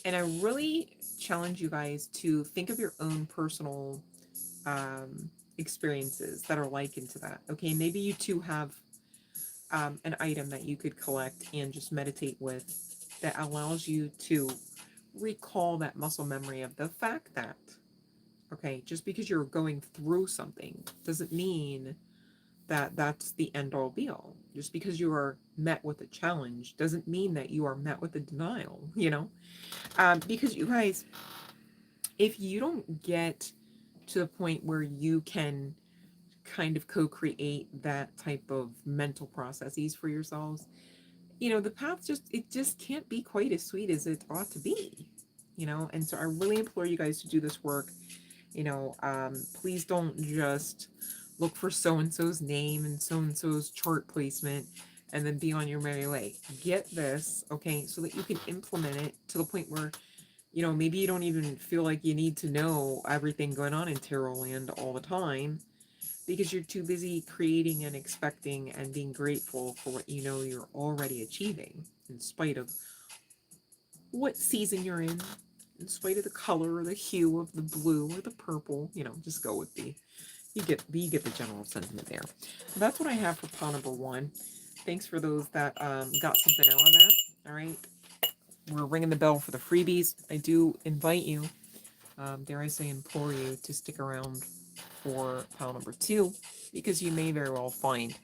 And I really challenge you guys to think of your own personal experiences that are likened to that. Okay, maybe you too have an item that you could collect and just meditate with, that allows you to recall that muscle memory of the fact that, okay, just because you're going through something doesn't mean that that's the end all be all. Just because you are met with a challenge doesn't mean that you are met with a denial, because you guys, if you don't get to the point where you can kind of co-create that type of mental processes for yourselves, the path just can't be quite as sweet as it ought to be, and so I really implore you guys to do this work. Please don't just look for so-and-so's name and so-and-so's chart placement and then be on your merry way. Get this, okay, so that you can implement it to the point where, maybe you don't even feel like you need to know everything going on in tarot land all the time, because you're too busy creating and expecting and being grateful for what you're already achieving, in spite of what season you're in spite of the color or the hue of the blue or the purple. Just go with you get the general sentiment there. That's what I have for pile number 1. Thanks for those that got something out of that. All right, we're ringing the bell for the freebies. I do invite you, dare I say, implore you to stick around for pile number 2, because you may very well find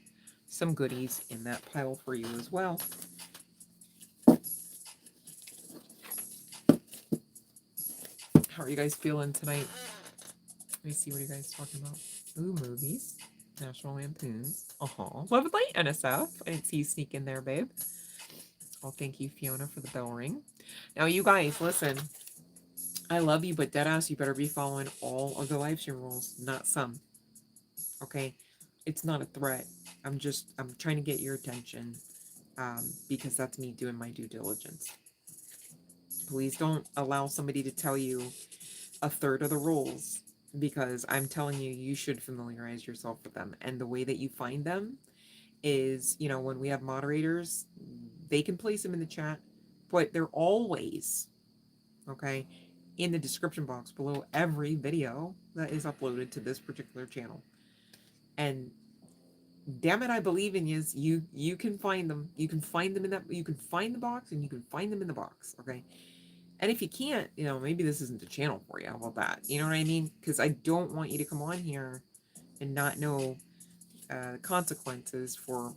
some goodies in that pile for you as well. How are you guys feeling tonight? Let me see, what are you guys talking about? Ooh, movies. National Lampoons. Love and Light, NSF. I didn't see you sneak in there, babe. Well, thank you, Fiona, for the bell ring. Now, you guys, listen. I love you, but deadass, you better be following all of the live stream rules, not some. Okay? It's not a threat. I'm trying to get your attention, because that's me doing my due diligence. Please don't allow somebody to tell you a third of the rules, because I'm telling you, you should familiarize yourself with them. And the way that you find them is, when we have moderators, they can place them in the chat, but they're always, okay, in the description box below every video that is uploaded to this particular channel. And damn it, I believe in you. You can find them. You can find them in that. You can find the box, and you can find them in the box. Okay. And if you can't, maybe this isn't the channel for you. How about that? You know what I mean? Because I don't want you to come on here and not know consequences for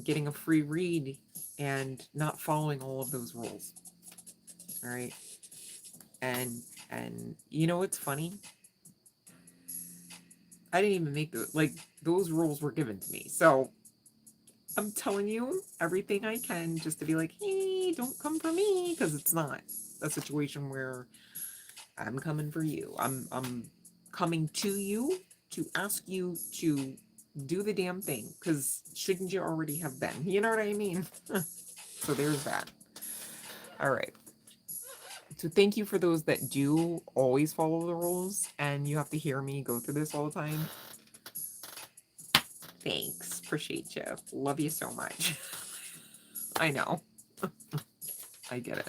getting a free read and not following all of those rules. All right. And what's funny? I didn't even make those rules were given to me. So I'm telling you everything I can just to be like, hey, don't come for me, because it's not a situation where I'm coming for you. I'm coming to you to ask you to do the damn thing, because shouldn't you already have been? You know what I mean? So there's that. All right. So thank you for those that do always follow the rules and you have to hear me go through this all the time. Thanks. Appreciate you. Love you so much. I know. I get it.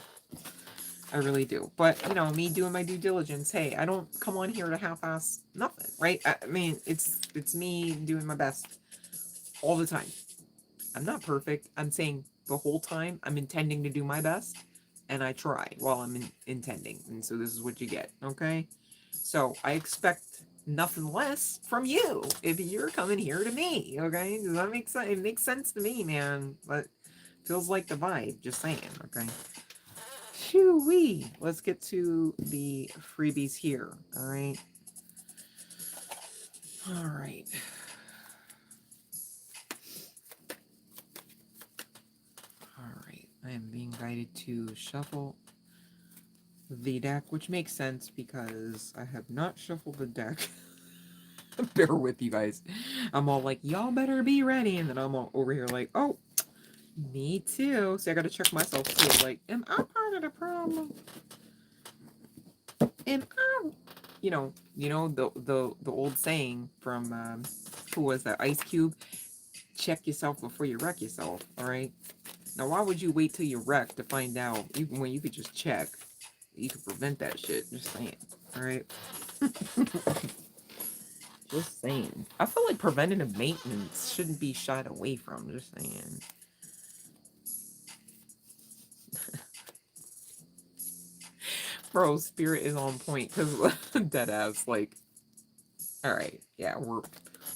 I really do. But, you know, me doing my due diligence, hey, I don't come on here to half-ass nothing, right? I mean, it's me doing my best all the time. I'm not perfect. I'm saying the whole time I'm intending to do my best, and I try while I'm intending. And so this is what you get, okay? So I expect nothing less from you if you're coming here to me, okay? Does that make sense? It makes sense to me, man. But feels like the vibe, just saying, okay? Shoo-wee. Let's get to the freebies here, all right? All right. All right. I am being guided to shuffle the deck, which makes sense because I have not shuffled the deck. Bear with you guys. I'm all like, y'all better be ready. And then I'm all over here like, oh, me too. So I got to check myself too. Like, am I part of the problem? Am I, you know the old saying from who was that? Ice Cube. Check yourself before you wreck yourself. All right. Now, why would you wait till you wreck to find out? Even when you could just check, you could prevent that shit. Just saying. All right. Just saying. I feel like preventative maintenance shouldn't be shied away from. Just saying. Bro, spirit is on point because dead ass, like, all right, yeah, we're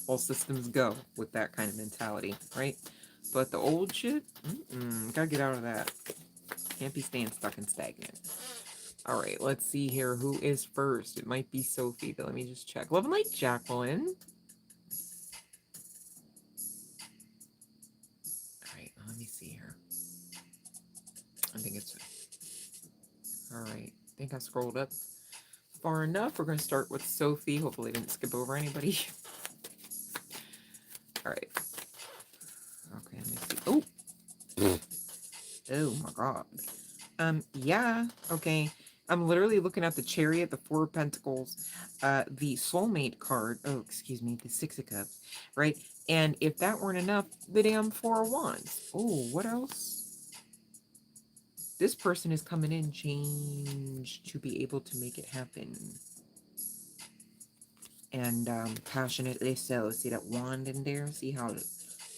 all systems go with that kind of mentality, right? But the old shit, gotta get out of that. Can't be staying stuck and stagnant. All right, let's see here. Who is first? It might be Sophie, but let me just check. Love and Light Jacqueline. All right, let me see here. I think it's... All right, I think I scrolled up far enough. We're going to start with Sophie. Hopefully I didn't skip over anybody. All right. Okay, let me see. Oh! Oh my god. Yeah, okay. I'm literally looking at the Chariot, the Four of Pentacles, the Soulmate card. Oh, excuse me, the Six of Cups, right? And if that weren't enough, the damn Four of Wands. Oh, what else? This person is coming in change to be able to make it happen. And passionately so. See that wand in there? See how...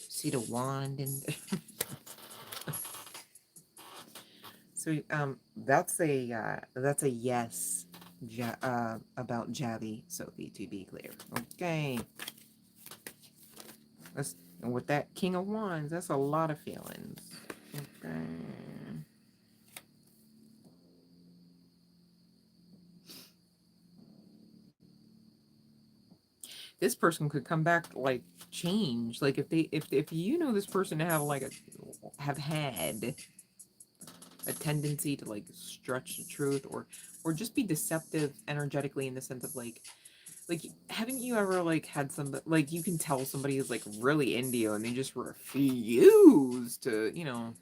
See the wand in there? So that's a yes about Javi, Sophie, to be clear. Okay. And with that King of Wands, that's a lot of feelings. Okay. This person could come back like change. Like if you know this person to have like have had a tendency to like stretch the truth or just be deceptive energetically in the sense of like haven't you ever like had somebody like you can tell somebody is like really into you and they just refuse to, you know,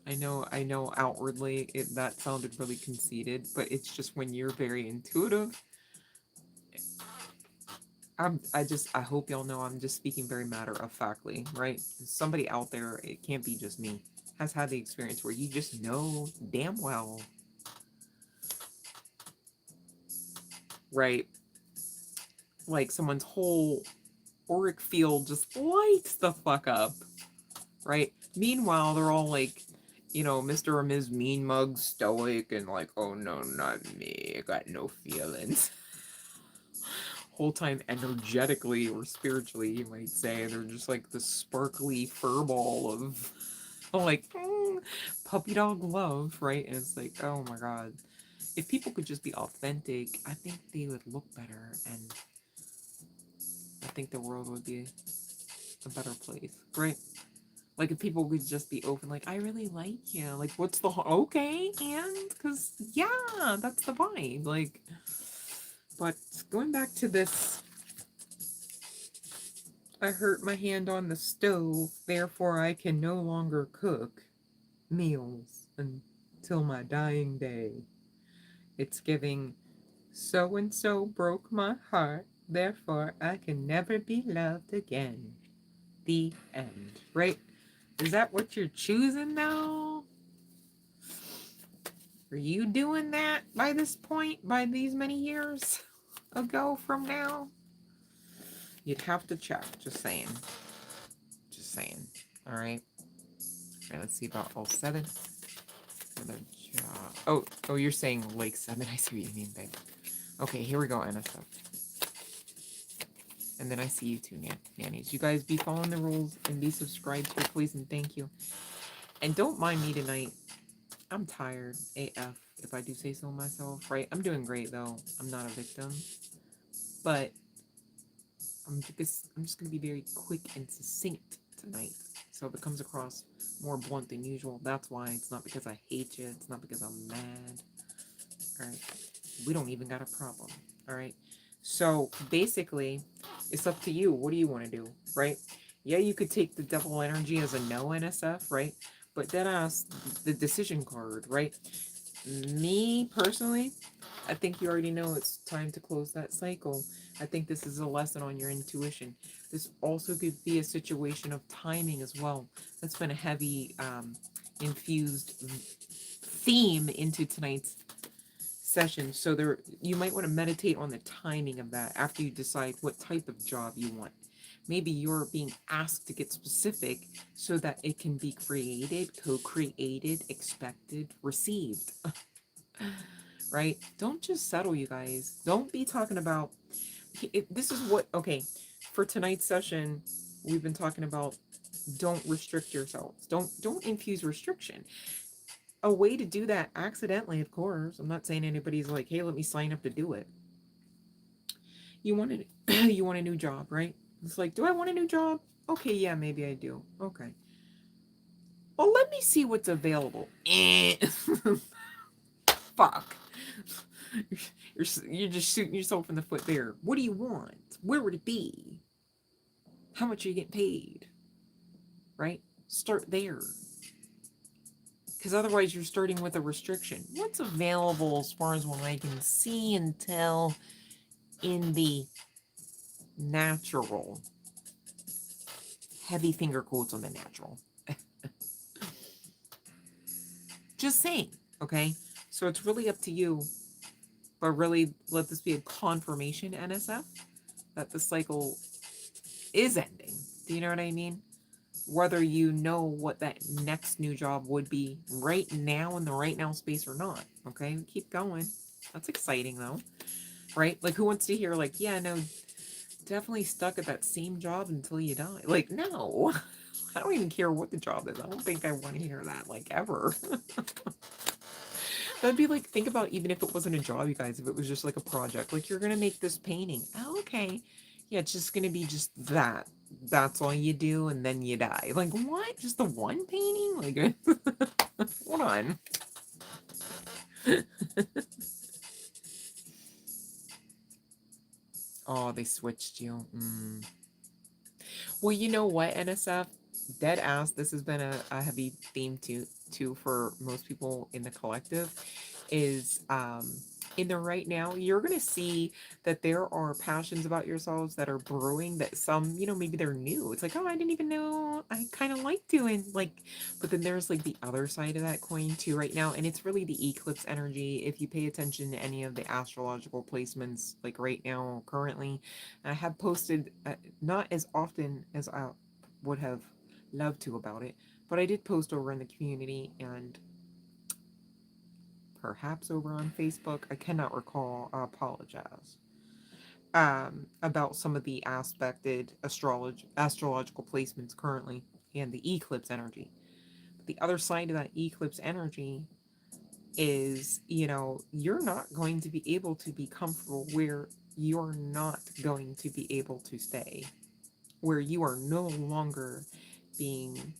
I know outwardly that sounded really conceited, but it's just when you're very intuitive. I hope y'all know I'm just speaking very matter-of-factly, right? Somebody out there, it can't be just me, has had the experience where you just know damn well, right? Like someone's whole auric field just lights the fuck up, right? Meanwhile, they're all like, you know, Mr. or Ms. Mean Mug stoic and like, oh no, not me, I got no feelings. Whole time energetically or spiritually, you might say, they're just like the sparkly furball of like puppy dog love, right? And it's like, oh my god, if people could just be authentic, I think they would look better, and I think the world would be a better place, right? Like if people could just be open, like, I really like you, like, what's the okay, and because yeah, that's the vibe, like. But going back to this I hurt my hand on the stove, therefore I can no longer cook meals until my dying day. It's giving so and so broke my heart, therefore I can never be loved again. The end. Right? Is that what you're choosing now? Are you doing that by this point, by these many years ago from now? You'd have to check. Just saying. Just saying. All right. All right, let's see about all 7. Another job. Oh, you're saying like 7. I see what you mean, babe. Okay, here we go, NSF. And then I see you too, nannies. You guys be following the rules and be subscribed here, please, and thank you. And don't mind me tonight. I'm tired AF, if I do say so myself, right? I'm doing great, though. I'm not a victim. But I'm just going to be very quick and succinct tonight. So if it comes across more blunt than usual, that's why. It's not because I hate you. It's not because I'm mad. All right? We don't even got a problem. All right? So basically, it's up to you. What do you want to do, right? Yeah, you could take the devil energy as a no NSF, right? But then ask the decision card, right? Me personally, I think you already know it's time to close that cycle. I think this is a lesson on your intuition. This also could be a situation of timing as well. That's been a heavy infused theme into tonight's session. So there, you might want to meditate on the timing of that after you decide what type of job you want. Maybe you're being asked to get specific so that it can be created, co-created, expected, received. Right? Don't just settle, you guys. Don't be talking about this is what, okay, for tonight's session, we've been talking about don't restrict yourselves. Don't infuse restriction. A way to do that accidentally, of course. I'm not saying anybody's like, hey, let me sign up to do it. You want you want a new job, right? It's like, do I want a new job? Okay, yeah, maybe I do. Okay. Well, let me see what's available. Fuck. You're just shooting yourself in the foot there. What do you want? Where would it be? How much are you getting paid? Right? Start there. Because otherwise you're starting with a restriction. What's available as far as what I can see and tell in the natural? Heavy finger quotes on the natural. Just saying, okay? So it's really up to you. But really, let this be a confirmation, NSF, that the cycle is ending. Do you know what I mean? Whether you know what that next new job would be right now in the right now space or not. Okay, keep going. That's exciting though, right? Like, who wants to hear like, yeah, no, definitely stuck at that same job until you die? Like, no, I don't even care what the job is. I don't think I want to hear that, like, ever. That'd be like, think about even if it wasn't a job, you guys, if it was just like a project, like, you're gonna make this painting. Oh, okay. Yeah, it's just gonna be just that. That's all you do, and then you die. Like, what? Just the one painting? Like, hold on. Oh, they switched you. Well, you know what, NSF? Dead ass, this has been a heavy theme too for most people in the collective, is in the right now, you're gonna see that there are passions about yourselves that are brewing, that some, maybe they're new. It's like, oh, I didn't even know I kind of like doing, like, but then there's like the other side of that coin too right now, and it's really the eclipse energy. If you pay attention to any of the astrological placements, like right now, currently, I have posted not as often as I would have loved to about it, but I did post over in the community and perhaps over on Facebook. I cannot recall. I apologize. About some of the aspected astrological placements currently and the eclipse energy. But the other side of that eclipse energy is, you're not going to be able to be comfortable where you're not going to be able to stay, where you are no longer being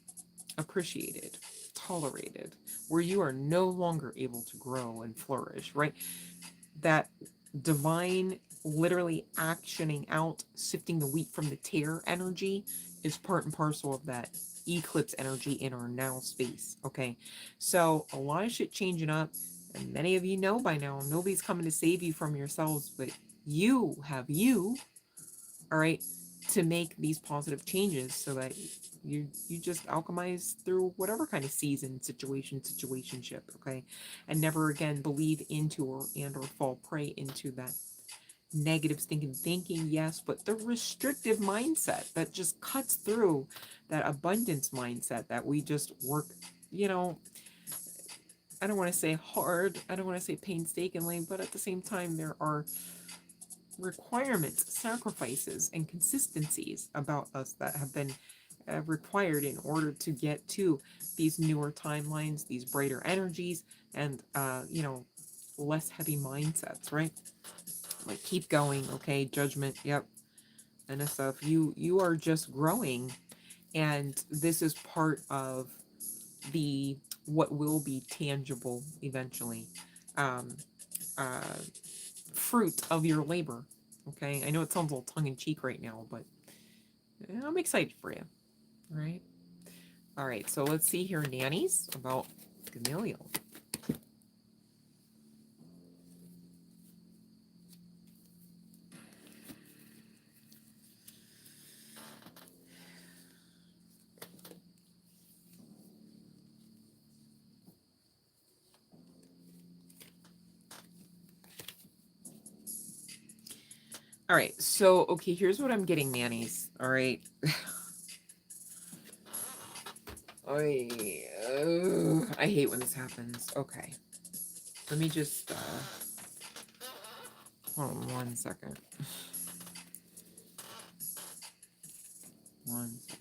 appreciated, tolerated, where you are no longer able to grow and flourish, right? That divine literally actioning out, sifting the wheat from the tare energy is part and parcel of that eclipse energy in our now space. Okay, so a lot of shit changing up, and many of you know by now, nobody's coming to save you from yourselves, but you have you, all right, to make these positive changes so that you just alchemize through whatever kind of season, situationship, okay, and never again believe into or fall prey into that negative stinking thinking, yes, but the restrictive mindset that just cuts through that abundance mindset that we just work, you know, I don't want to say hard, I don't want to say painstakingly, but at the same time, there are requirements, sacrifices, and consistencies about us that have been required in order to get to these newer timelines, these brighter energies, and, you know, less heavy mindsets, right? Like, keep going, okay? Judgment, yep, and stuff. You are just growing, and this is part of the what will be tangible eventually. Um, uh, Fruit of your labor. Okay, I know it sounds a little tongue in cheek right now, but I'm excited for you. All right. All right. So let's see here, nannies, about Gamaliel. All right. So okay, here's what I'm getting, nannies. All right. I hate when this happens. Okay. Let me just hold on 1 second. 1 second.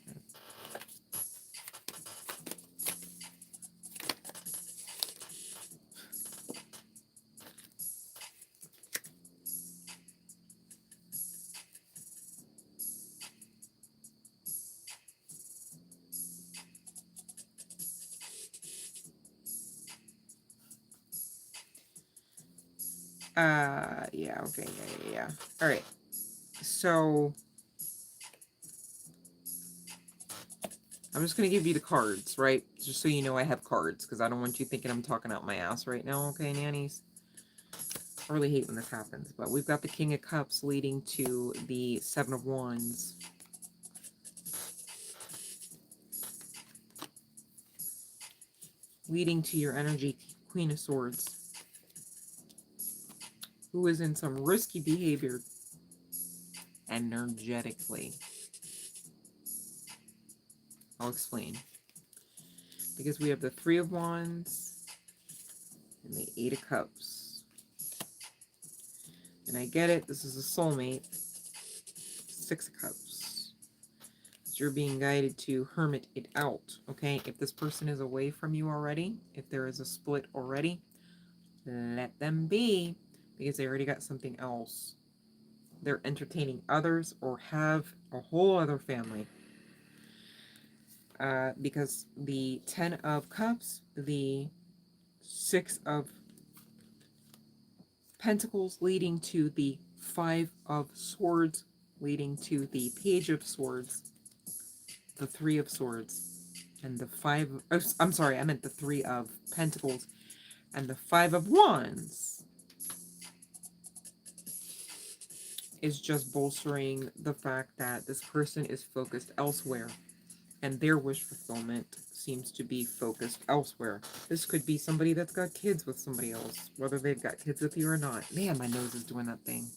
Yeah, okay, yeah. All right. So I'm just going to give you the cards, right? Just so you know I have cards, because I don't want you thinking I'm talking out my ass right now, okay, nannies? I really hate when this happens, but we've got the King of Cups leading to the Seven of Wands. Leading to your energy, Queen of Swords, who is in some risky behavior energetically. I'll explain. Because we have the Three of Wands and the Eight of Cups. And I get it, this is a soulmate. Six of Cups. So you're being guided to hermit it out, okay? If this person is away from you already, if there is a split already, let them be, because they already got something else. They're entertaining others or have a whole other family. Because the 10 of Cups, the 6 of Pentacles leading to the 5 of Swords, leading to the Page of Swords, the 3 of Swords, and the 5 of, I'm sorry, I meant the 3 of Pentacles, and the 5 of Wands is just bolstering the fact that this person is focused elsewhere, and their wish fulfillment seems to be focused elsewhere. This could be somebody that's got kids with somebody else, whether they've got kids with you or not. Man, my nose is doing that thing.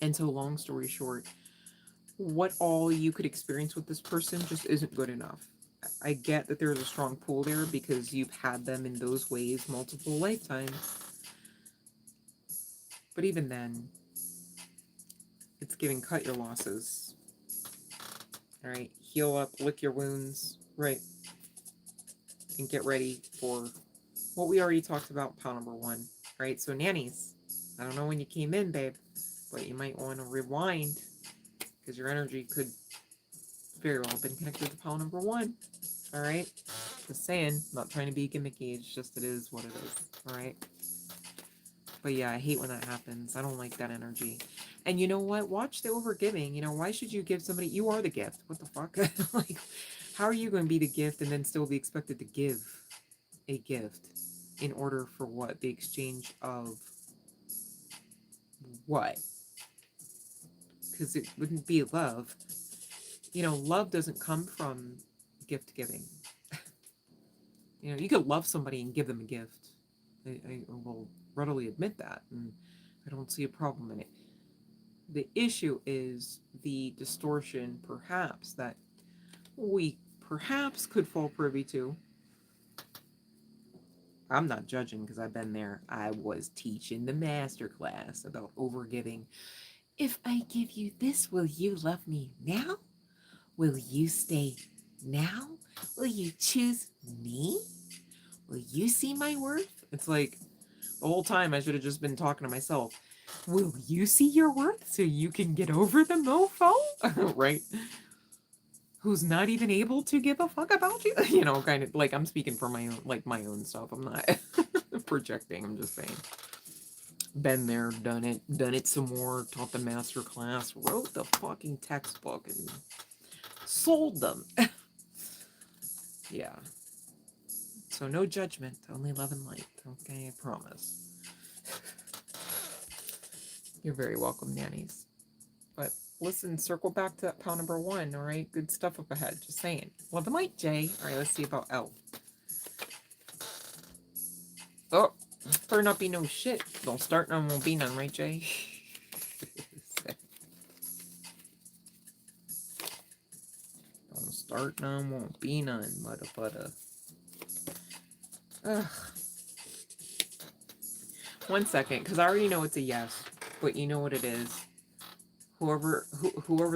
And so, long story short, what all you could experience with this person just isn't good enough. I get that there's a strong pull there because you've had them in those ways multiple lifetimes. But even then, it's giving cut your losses. All right, heal up, lick your wounds, right? And get ready for what we already talked about, pile number 1, right? So nannies, I don't know when you came in, babe, but you might want to rewind because your energy could very well have been connected to pile number 1, all right? Just saying, not trying to be gimmicky, it's just it is what it is, all right? But yeah, I hate when that happens. I don't like that energy. And you know what? Watch the overgiving. You know, why should you give somebody? You are the gift. What the fuck? Like, how are you going to be the gift and then still be expected to give a gift in order for what? The exchange of what? Because it wouldn't be love. You know, love doesn't come from gift giving. You know, you could love somebody and give them a gift. I will readily admit that, and I don't see a problem in it. The issue is the distortion, perhaps, that we perhaps could fall privy to. I'm not judging because I've been there. I was teaching the master class about overgiving. If I give you this, will you love me now? Will you stay now? Will you choose me? Will you see my worth? It's like the whole time I should have just been talking to myself. Will you see your worth so you can get over the mofo? Right? Who's not even able to give a fuck about you? You know, kind of like I'm speaking for my own, like my own stuff. I'm not projecting. I'm just saying. Been there, done it some more, taught the master class, wrote the fucking textbook, and sold them. Yeah. So no judgment, only love and light. Okay, I promise. You're very welcome, nannies. But listen, circle back to that pound number 1, all right? Good stuff up ahead, just saying. Love and light, Jay. All right, let's see about L. Oh, better not be no shit. Don't start none, won't be none, right, Jay? Don't start none, won't be none, motherfucker. Ugh. 1 second, because I already know it's a yes, but you know what it is. Whoever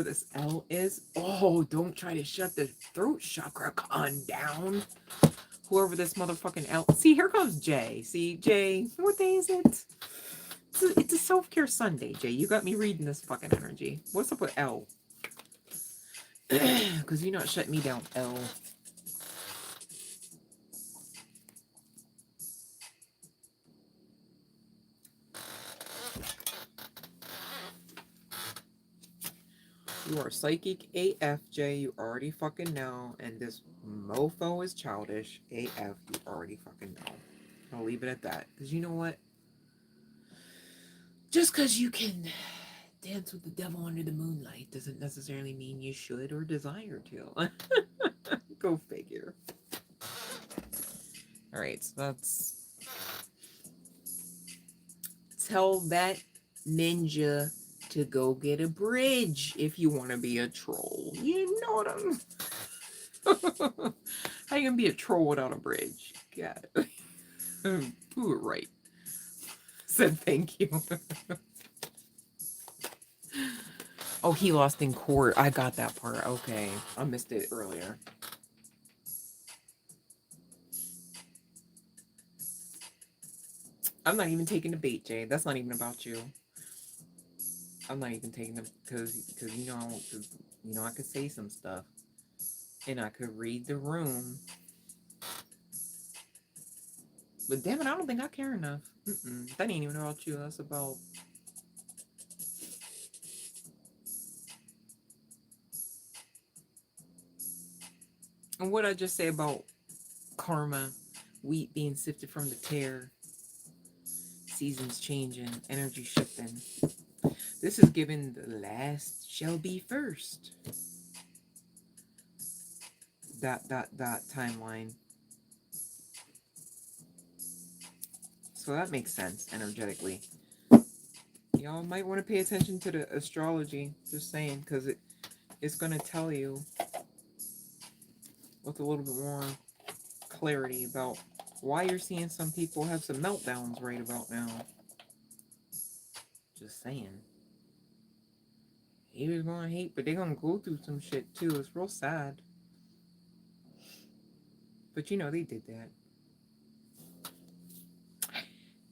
this L is, oh, don't try to shut the throat chakra con down. Whoever this motherfucking L. See, here comes Jay. See, Jay, what day is it? It's a self-care Sunday, Jay. You got me reading this fucking energy. What's up with L? Because you're not shutting me down, L. You are psychic AF, Jay. You already fucking know. And this mofo is childish AF. You already fucking know. I'll leave it at that. Because you know what? Just because you can dance with the devil under the moonlight doesn't necessarily mean you should or desire to. Go figure. Alright, so that's... Tell that ninja to go get a bridge if you want to be a troll. You know what I'm... How you gonna be a troll without a bridge? God. Ooh, right. Said thank you. Oh, he lost in court. I got that part. Okay. I missed it earlier. I'm not even taking the bait, Jay. That's not even about you. I'm not even taking them because you know I could say some stuff and I could read the room. But damn it, I don't think I care enough. That ain't even about you. That's about... And what I just say about karma, wheat being sifted from the tare, seasons changing, energy shifting. This is given the last shall be first. That timeline. So that makes sense energetically. Y'all might want to pay attention to the astrology, just saying, because it's going to tell you with a little bit more clarity about why you're seeing some people have some meltdowns right about now. Just saying. Haters gonna hate, but they're gonna go through some shit too. It's real sad. But you know, they did that.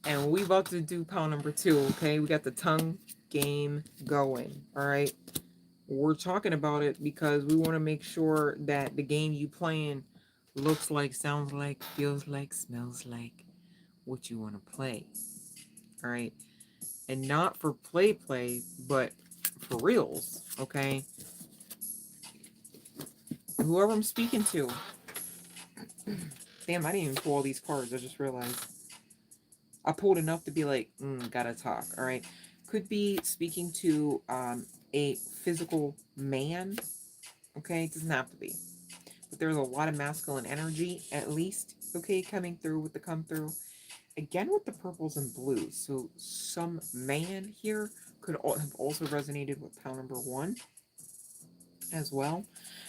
And we about to do pound number 2, okay? We got the tongue game going, all right? We're talking about it because we want to make sure that the game you playing looks like, sounds like, feels like, smells like what you want to play. all right? And not for play, but for reals, okay? Whoever I'm speaking to. Damn, I didn't even pull all these cards. I just realized. I pulled enough to be like, gotta talk, all right? Could be speaking to a physical man, okay? It doesn't have to be. But there's a lot of masculine energy, at least, okay, coming through with the come through. Again with the purples and blues. So some man here could have also resonated with pile number 1 as well.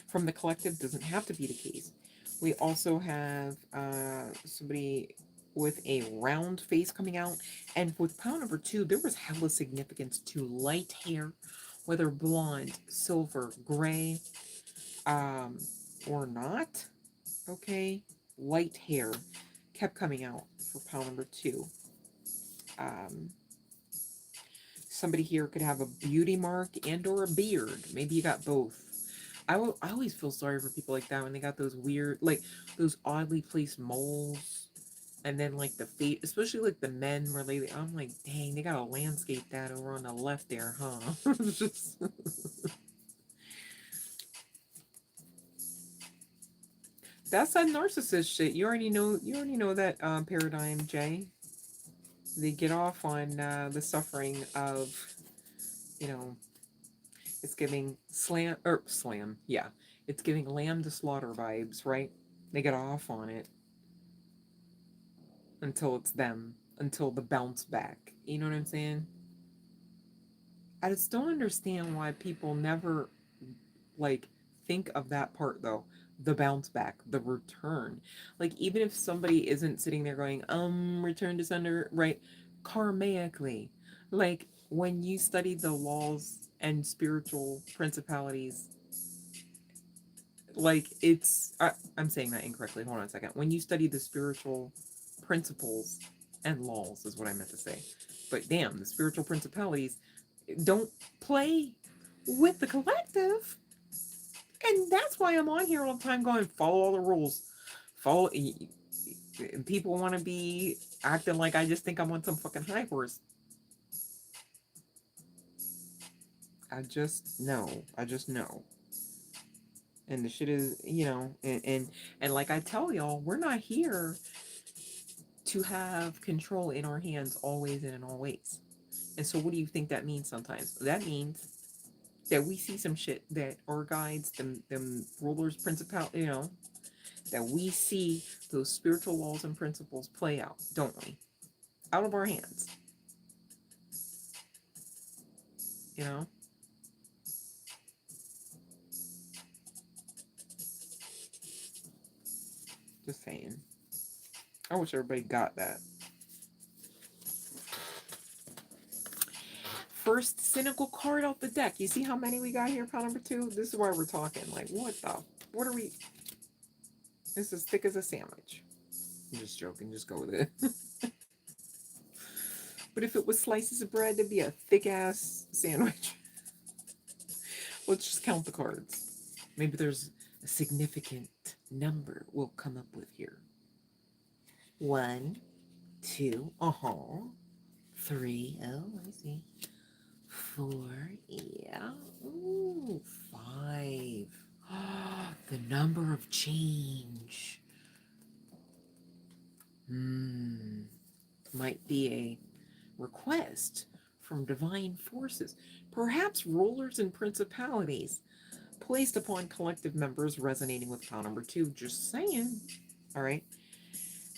From the collective, doesn't have to be the case. We also have somebody with a round face coming out. And with pile number 2, there was hella significance to light hair, whether blonde, silver, gray, or not. Okay, light hair kept coming out for pile number 2. Somebody here could have a beauty mark and or a beard. Maybe you got both. I always feel sorry for people like that when they got those weird, like those oddly placed moles, and then like the face, especially like the men where they, I'm like, dang, they gotta landscape that over on the left there, huh? Just that's that narcissist shit. You already know that paradigm, Jay. They get off on the suffering of, you know, it's giving slam, yeah. It's giving lamb to slaughter vibes, right? They get off on it until it's them, until the bounce back. You know what I'm saying? I just don't understand why people never like think of that part though. The bounce back, the return. Like even if somebody isn't sitting there going, return to sender, right? Karmically. Like when you study the laws and spiritual principalities, like I'm saying that incorrectly. Hold on a second. When you study the spiritual principles and laws is what I meant to say. But damn, the spiritual principalities don't play with the collective. And that's why I'm on here all the time going, follow all the rules. Follow. People want to be acting like I just think I'm on some fucking high horse. I just know. And the shit is, and like I tell y'all, we're not here to have control in our hands always and in all ways. And so what do you think that means sometimes? That means that we see some shit that our guides, them rulers, principal, that we see those spiritual laws and principles play out, don't we? Out of our hands. You know? Just saying. I wish everybody got that. First cynical card off the deck. You see how many we got here, pile number 2? This is why we're talking. Like, what are we? It's as thick as a sandwich. I'm just joking. Just go with it. But if it was slices of bread, it'd be a thick-ass sandwich. Let's just count the cards. Maybe there's a significant number we'll come up with here. 1, 2, 3, let me see. 4, yeah. Ooh, 5. The number of change. Might be a request from divine forces, perhaps rulers and principalities placed upon collective members resonating with pile number 2. Just saying. All right.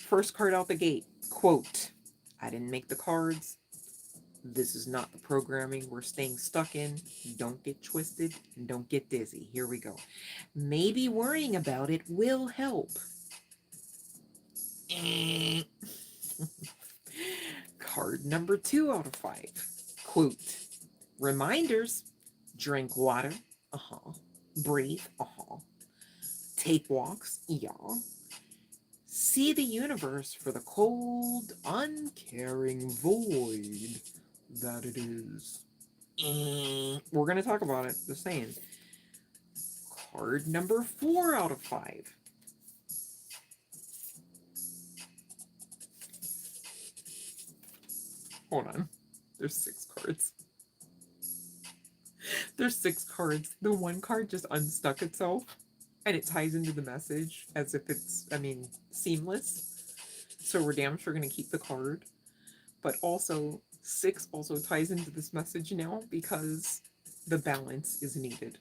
First card out the gate. Quote, I didn't make the cards. This is not the programming we're staying stuck in. Don't get twisted and don't get dizzy. Here we go. Maybe worrying about it will help. Card number 2 out of 5. Quote, reminders, drink water, breathe, take walks, yeah. See the universe for the cold, uncaring void that it is. We're going to talk about it, just saying. Card number 4 out of 5. Hold on. There's 6 cards. There's 6 cards. The one card just unstuck itself, and it ties into the message as if it's, I mean, seamless. So we're damn sure going to keep the card. But also, 6 also ties into this message now because the balance is needed.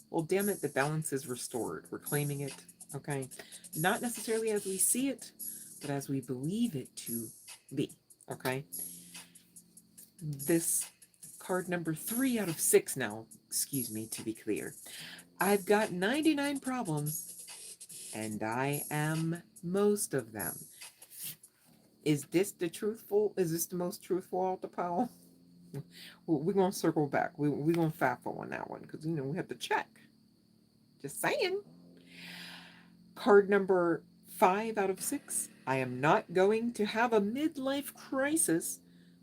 Well, damn it, the balance is restored. We're claiming it, okay? Not necessarily as we see it, but as we believe it to be, okay? This card number 3 out of 6 now, excuse me, to be clear. I've got 99 problems, and I am most of them. Is this the most truthful out the pile? We're going to circle back. We're going to faffle on that one because, you know, we have to check. Just saying. Card number 5 out of 6. I am not going to have a midlife crisis.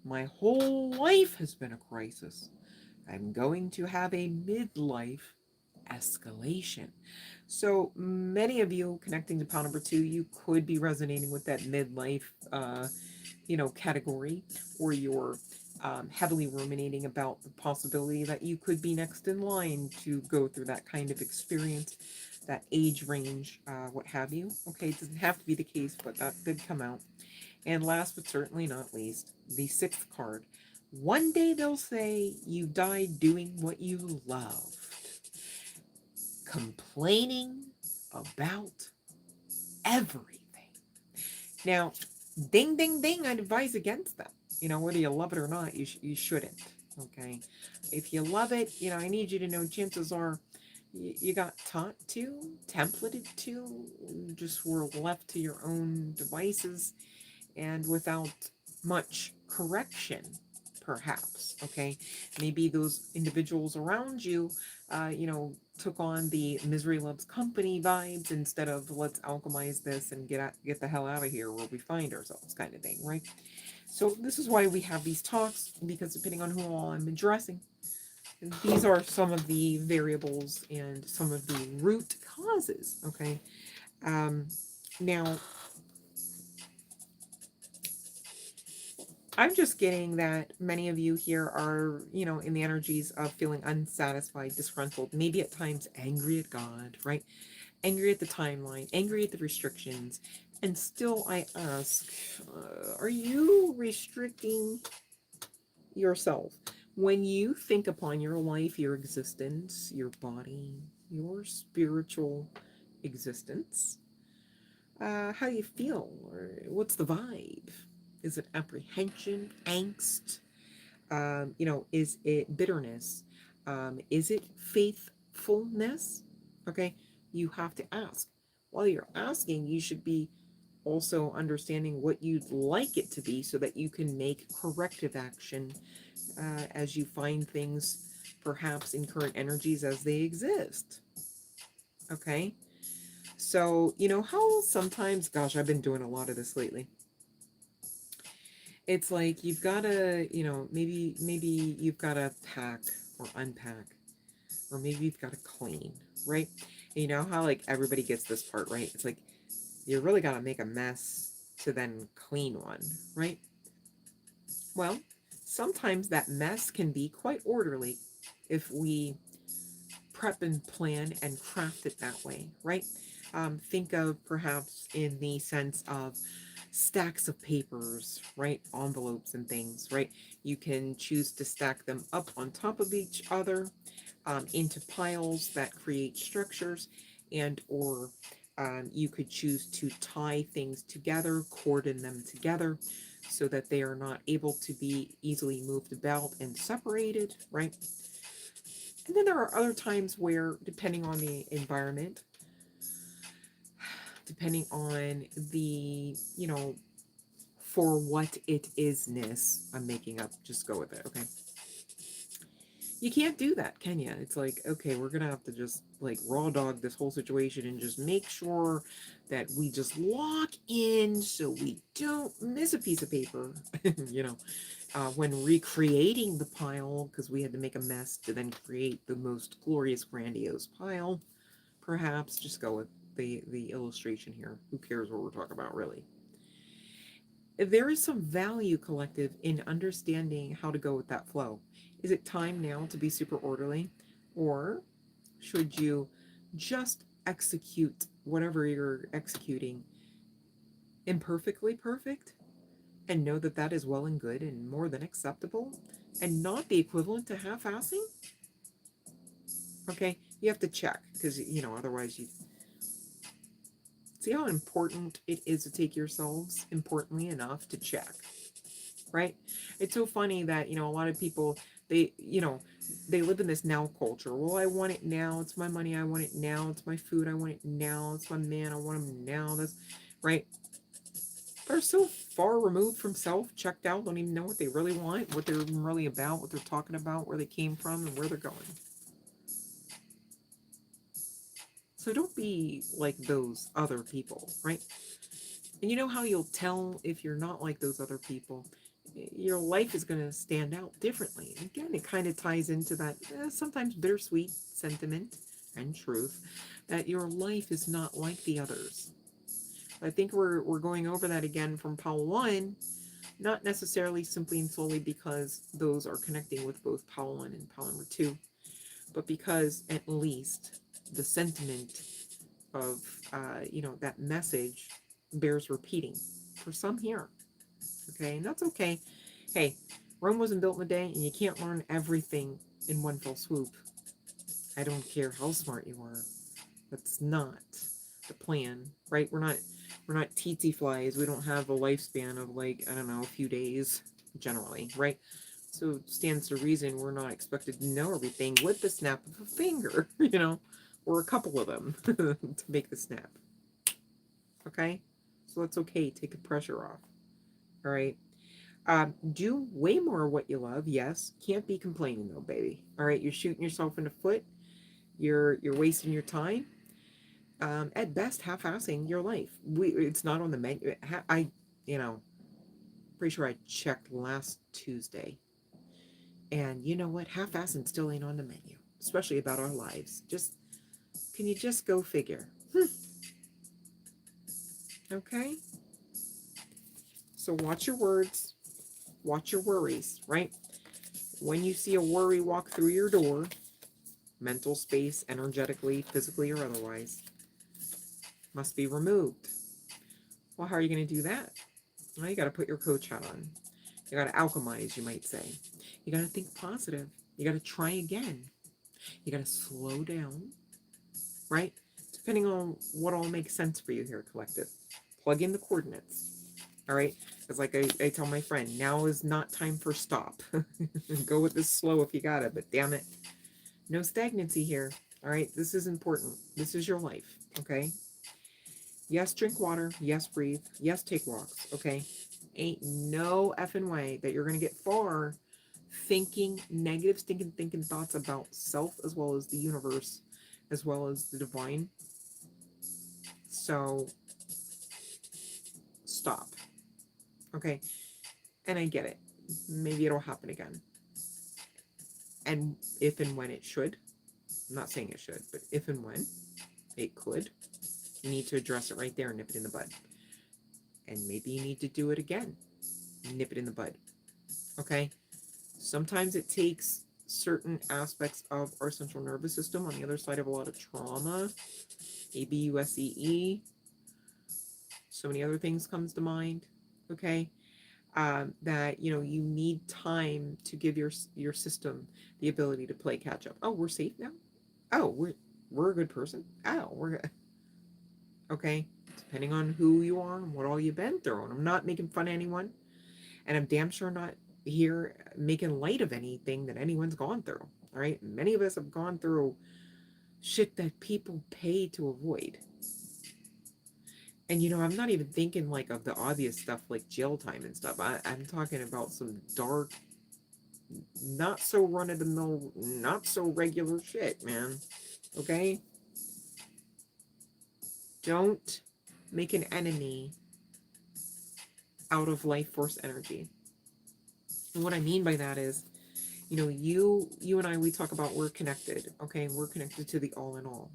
My whole life has been a crisis. I'm going to have a midlife escalation. So many of you connecting to pile number 2, you could be resonating with that midlife, category, or you're heavily ruminating about the possibility that you could be next in line to go through that kind of experience, that age range, what have you. Okay, it doesn't have to be the case, but that did come out. And last but certainly not least, the 6th card. One day they'll say you died doing what you loved. Complaining about everything. Now, ding, ding, ding, I'd advise against that. You know, whether you love it or not, you shouldn't. Okay? If you love it, you know, I need you to know chances are you got taught to, templated to, just were left to your own devices and without much correction, perhaps. Okay? Maybe those individuals around you, took on the misery loves company vibes instead of let's alchemize this and get the hell out of here where we find ourselves, kind of thing, right? So this is why we have these talks, because depending on who all I'm addressing, these are some of the variables and some of the root causes, okay? Now, I'm just getting that many of you here are, in the energies of feeling unsatisfied, disgruntled, maybe at times angry at God, right? Angry at the timeline, angry at the restrictions. And still I ask, are you restricting yourself? When you think upon your life, your existence, your body, your spiritual existence, how do you feel? Or what's the vibe? Is it apprehension, angst? Is it bitterness? Is it faithfulness? Okay, you have to ask. While you're asking, you should be also understanding what you'd like it to be so that you can make corrective action as you find things perhaps in current energies as they exist. Okay, so how sometimes, gosh, I've been doing a lot of this lately. It's like you've got to, maybe you've got to pack or unpack, or maybe you've got to clean, right? And you know how like everybody gets this part, right? It's like you really got to make a mess to then clean one, right? Well, sometimes that mess can be quite orderly if we prep and plan and craft it that way, right? Think of perhaps in the sense of stacks of papers, right? Envelopes and things, right? You can choose to stack them up on top of each other into piles that create structures, and or you could choose to tie things together, cordon them together so that they are not able to be easily moved about and separated, right? And then there are other times where, depending on the environment, depending on the, for what it isness I'm making up, just go with it, okay? You can't do that, can you? It's like, okay, we're gonna have to just like raw dog this whole situation and just make sure that we just lock in so we don't miss a piece of paper, when recreating the pile, because we had to make a mess to then create the most glorious, grandiose pile. Perhaps just go with the illustration here. Who cares what we're talking about, really? There is some value, collective, in understanding how to go with that flow. Is it time now to be super orderly? Or should you just execute whatever you're executing imperfectly perfect and know that that is well and good and more than acceptable and not the equivalent to half-assing? Okay, you have to check because, otherwise you see how important it is to take yourselves importantly enough to check, right? It's so funny that, a lot of people, they live in this now culture. Well, I want it now. It's my money. I want it now. It's my food. I want it now. It's my man. I want him now. This, right? They're so far removed from self, checked out, don't even know what they really want, what they're really about, what they're talking about, where they came from, and where they're going. So don't be like those other people, right? And you know how you'll tell if you're not like those other people? Your life is going to stand out differently. Again, it kind of ties into that sometimes bittersweet sentiment and truth that your life is not like the others. I think we're going over that again from Pile 1, not necessarily simply and solely because those are connecting with both Pile 1 and Pile number 2, but because at least the sentiment of, that message bears repeating for some here. Okay, and that's okay. Hey, Rome wasn't built in a day, and you can't learn everything in one fell swoop. I don't care how smart you are. That's not the plan, right? We're not tsetse flies. We don't have a lifespan of, like, I don't know, a few days generally, right? So it stands to reason we're not expected to know everything with the snap of a finger, or a couple of them to make the snap. Okay, so that's okay. Take the pressure off. All right. Do way more of what you love. Yes, can't be complaining though, baby. All right, you're shooting yourself in the foot. You're wasting your time. At best, half-assing your life. It's not on the menu. Pretty sure I checked last Tuesday, and you know what? Half-assing still ain't on the menu, especially about our lives. Can you just go figure? Okay. So watch your words, watch your worries. Right? When you see a worry walk through your door, mental space, energetically, physically, or otherwise, must be removed. Well, how are you going to do that? Well, you got to put your coach hat on. You got to alchemize, you might say. You got to think positive. You got to try again. You got to slow down, right? Depending on what all makes sense for you here, collective. Plug in the coordinates, all right? Because like I tell my friend, now is not time for stop. Go with this slow if you got it, but damn it, no stagnancy here, all right? This is important. This is your life, okay? Yes, drink water. Yes, breathe. Yes, take walks, okay? Ain't no effing way that you're going to get far thinking negative, stinking thinking thoughts about self as well as the universe as well as the divine. So stop. Okay. And I get it. Maybe it'll happen again. And if and when it should, I'm not saying it should, but if and when it could, you need to address it right there and nip it in the bud. And maybe you need to do it again. Nip it in the bud. Okay? Sometimes it takes certain aspects of our central nervous system on the other side of a lot of trauma, ABUSEE, so many other things comes to mind, okay? That, you need time to give your system the ability to play catch up. Oh, we're safe now? Oh, we're a good person? Oh, we're good. Okay? Depending on who you are and what all you've been through. And I'm not making fun of anyone. And I'm damn sure not here making light of anything that anyone's gone through. All right? Many of us have gone through shit that people pay to avoid. And I'm not even thinking like of the obvious stuff like jail time and stuff. I'm talking about some dark, not so run-of-the-mill, not so regular shit, man. Okay? Don't make an enemy out of life force energy. And what I mean by that is, you and I, we talk about we're connected, okay? We're connected to the all in all.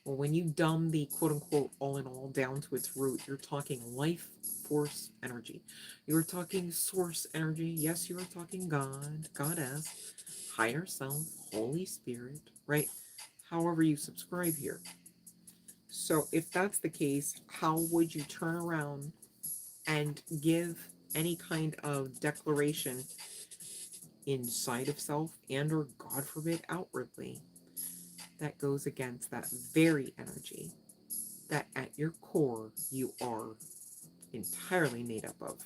Well, when you dumb the quote unquote all in all down to its root, you're talking life force energy. You are talking source energy. Yes, you are talking God, Goddess, higher self, Holy Spirit, right? However you subscribe here. So if that's the case, how would you turn around and give any kind of declaration inside of self and or God forbid outwardly that goes against that very energy that at your core you are entirely made up of?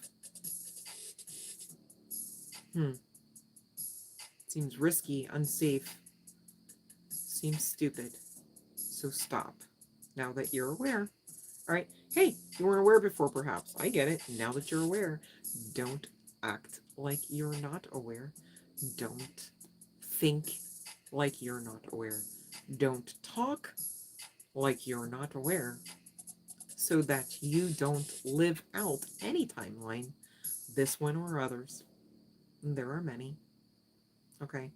Seems risky, unsafe, seems stupid. So stop. Now that you're aware. All right. Hey, you weren't aware before, perhaps. I get it. Now that you're aware, don't act like you're not aware. Don't think like you're not aware. Don't talk like you're not aware, so that you don't live out any timeline, this one or others. There are many. Okay.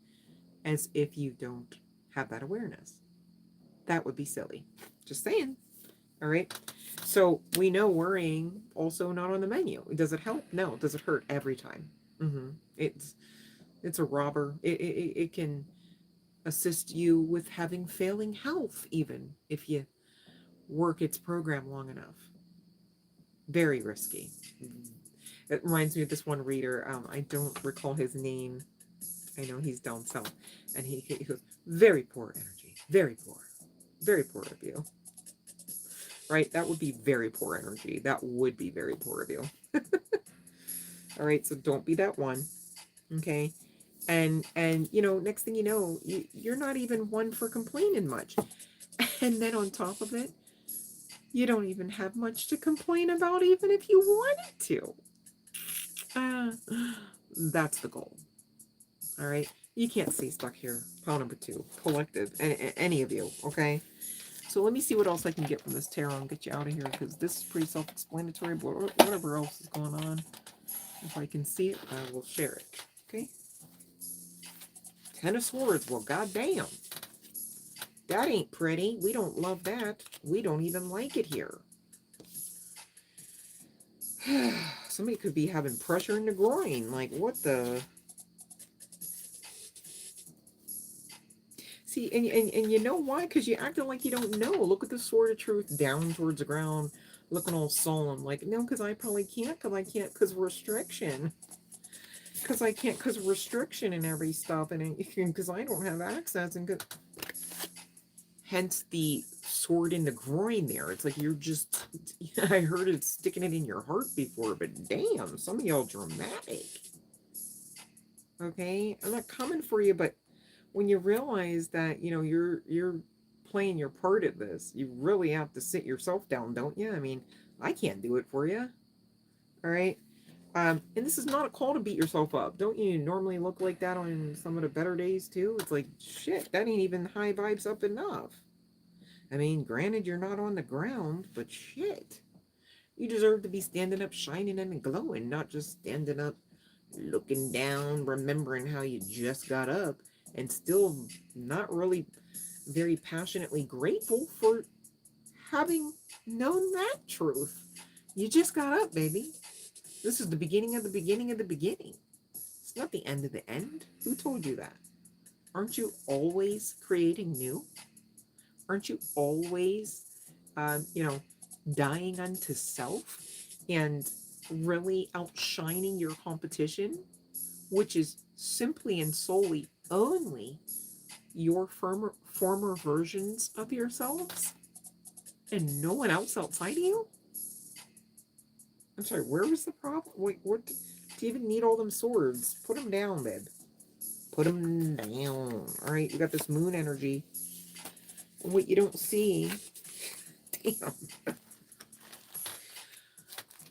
As if you don't have that awareness. That would be silly. Just saying. All right. So we know worrying also not on the menu. Does it help? No. Does it hurt? Every time? It's a robber. It can assist you with having failing health, even if you work its program long enough. Very risky. It reminds me of this one reader. I don't recall his name. I know he's down south, and he goes, very poor energy, very poor of you. Right? That would be very poor energy. That would be very poor of you. All right, so don't be that one. Okay? And you know, next thing you know, you're not even one for complaining much. And then on top of it, you don't even have much to complain about, even if you wanted to. That's the goal. All right? You can't stay stuck here. Pile number 2, collective, any of you, okay? So let me see what else I can get from this tarot and get you out of here, because this is pretty self-explanatory, but whatever else is going on, if I can see it, I will share it, okay? 10 of Swords. Well, goddamn. That ain't pretty. We don't love that. We don't even like it here. Somebody could be having pressure in the groin. Like, what the... See, and you know why? Because you acting like you don't know. Look at the Sword of Truth down towards the ground, looking all solemn. Like, no, because I probably can't, because restriction. Because I can't, because restriction and every stuff, and because I don't have access, and hence the sword in the groin there. It's like you're just, I heard it sticking it in your heart before, but damn, some of y'all dramatic. Okay? I'm not coming for you, but when you realize that, you know, you're playing your part at this, you really have to sit yourself down, don't you? I mean, I can't do it for you. All right? And this is not a call to beat yourself up. Don't you normally look like that on some of the better days too? It's like, shit, that ain't even high vibes up enough. I mean, granted, you're not on the ground, but shit. You deserve to be standing up, shining and glowing, not just standing up, looking down, remembering how you just got up, and still not really very passionately grateful for having known that truth. You just got up, baby. This is the beginning of the beginning of the beginning. It's not the end of the end. Who told you that? Aren't you always creating new? Aren't you always, you know, dying unto self and really outshining your competition, which is simply and solely only your former versions of yourselves and no one else outside of you? I'm sorry, where was the problem? Wait, what? Do you even need all them swords? Put them down, babe. Put them down. All right, you got this moon energy. And what you don't see... Damn.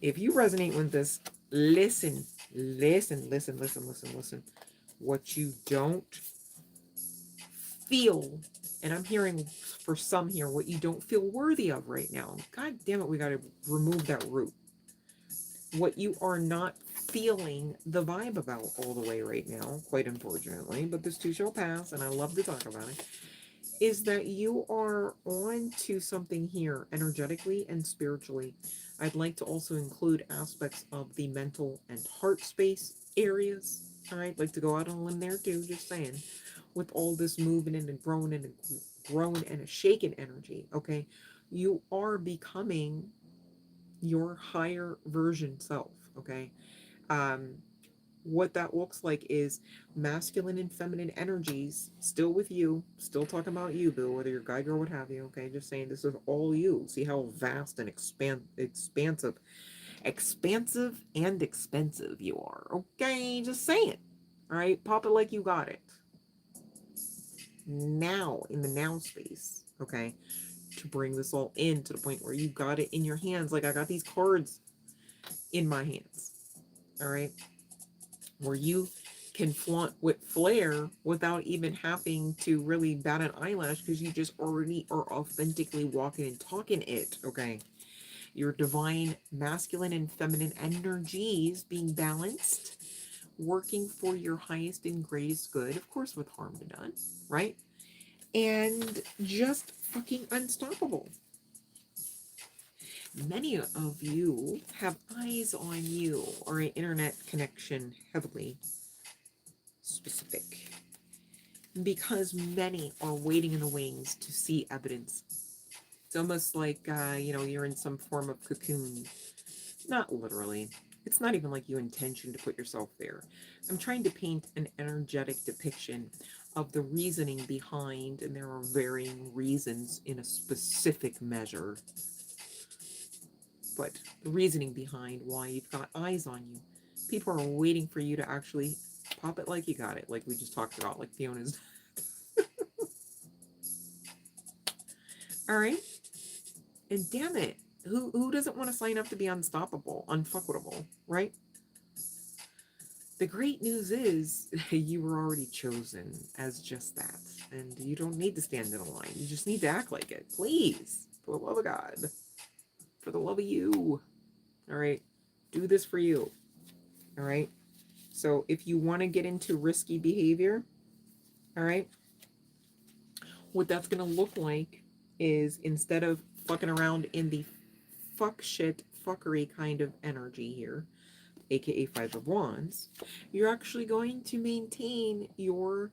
If you resonate with this, listen. Listen, listen, listen, listen, listen. What you don't feel, and I'm hearing for some here, what you don't feel worthy of right now. God damn it, we got to remove that root. What you are not feeling the vibe about all the way right now, quite unfortunately, but this too shall pass, and I love to talk about it. is that you are on to something here energetically and spiritually. I'd like to also include aspects of the mental and heart space areas. All right, like to go out on a limb there too, just saying. With all this moving and growing and a shaken energy, okay? You are becoming your higher version self, okay? Um, what that looks like is masculine and feminine energies still with you, still talking about you, boo, whether you're guy, girl, what have you, okay? Just saying this is all you. See how vast and expansive and expensive you are, okay? Just saying. All right, pop it like you got it. Now, in the now space, okay? To bring this all in to the point where you got it in your hands, like I got these cards in my hands, all right? Where you can flaunt with flair without even having to really bat an eyelash because you just already are authentically walking and talking it, okay? Your divine masculine and feminine energies being balanced, working for your highest and greatest good, of course, with harm to none, right? And just fucking unstoppable. Many of you have eyes on you, or an internet connection heavily specific, because many are waiting in the wings to see evidence. It's almost like, you're in some form of cocoon. Not literally. It's not even like you intention to put yourself there. I'm trying to paint an energetic depiction of the reasoning behind, and there are varying reasons in a specific measure, but the reasoning behind why you've got eyes on you. People are waiting for you to actually pop it like you got it, like we just talked about, like Fiona's. All right? And damn it, who doesn't want to sign up to be unstoppable, unfuckable, right? The great news is you were already chosen as just that. And you don't need to stand in a line. You just need to act like it. Please. For the love of God. For the love of you. All right? Do this for you. All right? So if you want to get into risky behavior, all right, what that's going to look like is, instead of fucking around in the fuck shit fuckery kind of energy here, aka Five of Wands, you're actually going to maintain your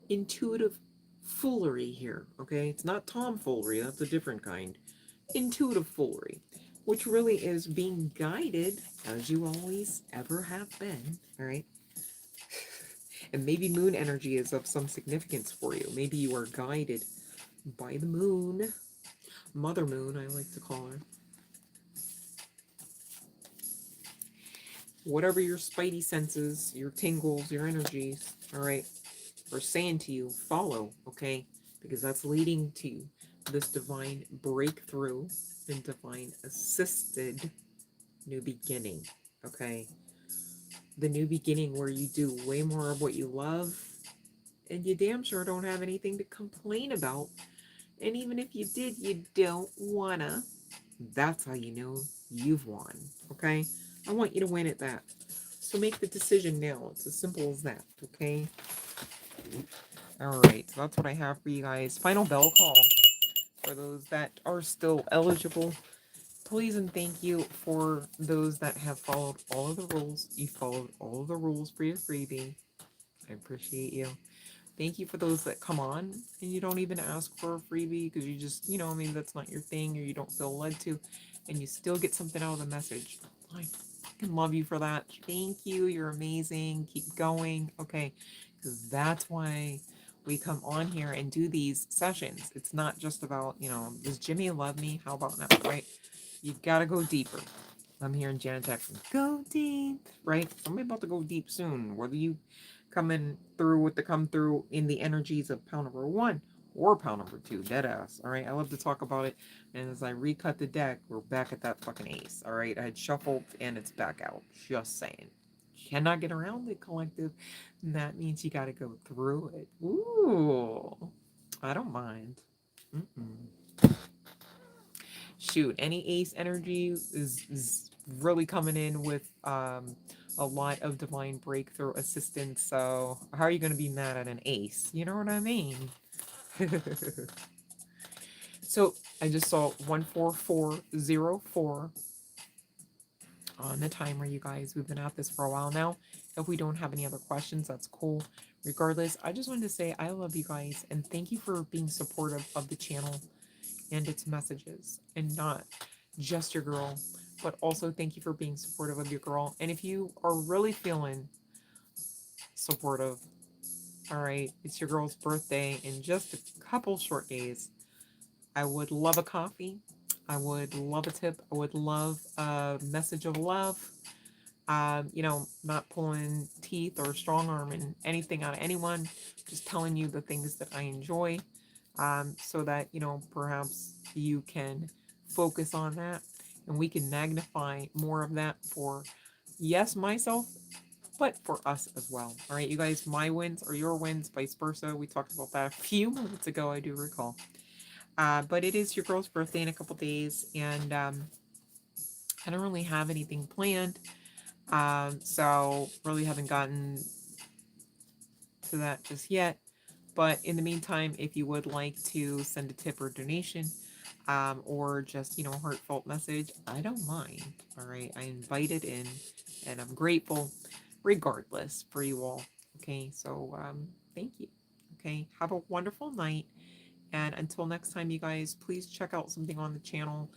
intuitive foolery here, okay? It's not tomfoolery, that's a different kind. Intuitive foolery, which really is being guided, as you always ever have been, all right? And maybe moon energy is of some significance for you. Maybe you are guided by the moon, Mother Moon, I like to call her. Whatever your spidey senses, your tingles, your energies, all right, are saying to you, follow, okay? Because that's leading to this divine breakthrough and divine assisted new beginning, okay? The new beginning where you do way more of what you love, and you damn sure don't have anything to complain about. And even if you did, you don't wanna. That's how you know you've won, okay? I want you to win at that. So make the decision now. It's as simple as that, okay? Alright, so that's what I have for you guys. Final bell call for those that are still eligible. Please and thank you for those that have followed all of the rules. You followed all of the rules for your freebie. I appreciate you. Thank you for those that come on and you don't even ask for a freebie because you just, maybe that's not your thing, or you don't feel led to, and you still get something out of the message. I fucking love you for that. Thank you. You're amazing. Keep going. Okay. Because that's why we come on here and do these sessions. It's not just about, does Jimmy love me? How about now, right? You gotta go deeper. I'm hearing Janet Jackson. Go deep, right? Somebody about to go deep soon. Whether you coming through with the come through in the energies of pound number 1 or pound number 2, dead ass. All right, I love to talk about it. And as I recut the deck, we're back at that fucking ace. All right, I had shuffled and it's back out. Just saying. Cannot get around it, collective. And that means you got to go through it. Ooh, I don't mind. Shoot, any ace energy is really coming in with a lot of divine breakthrough assistance. So how are you going to be mad at an ace? You know what I mean? So I just saw 14404 on the timer, you guys. We've been at this for a while now. If we don't have any other questions, that's cool. Regardless, I just wanted to say I love you guys and thank you for being supportive of the channel and its messages, and not just your girl, but also thank you for being supportive of your girl. And if you are really feeling supportive, all right, it's your girl's birthday in just a couple short days. I would love a coffee. I would love a tip. I would love a message of love. Not pulling teeth or strong arming anything out of anyone, just telling you the things that I enjoy, so that, perhaps you can focus on that and we can magnify more of that for, yes, myself, but for us as well. All right, you guys, my wins are your wins, vice versa. We talked about that a few minutes ago, I do recall. But it is your girl's birthday in a couple days, and I don't really have anything planned. So really haven't gotten to that just yet. But in the meantime, if you would like to send a tip or donation, or just, heartfelt message, I don't mind. All right. I invite it in and I'm grateful regardless for you all. Okay. So, thank you. Okay. Have a wonderful night. And until next time, you guys, please check out something on the channel.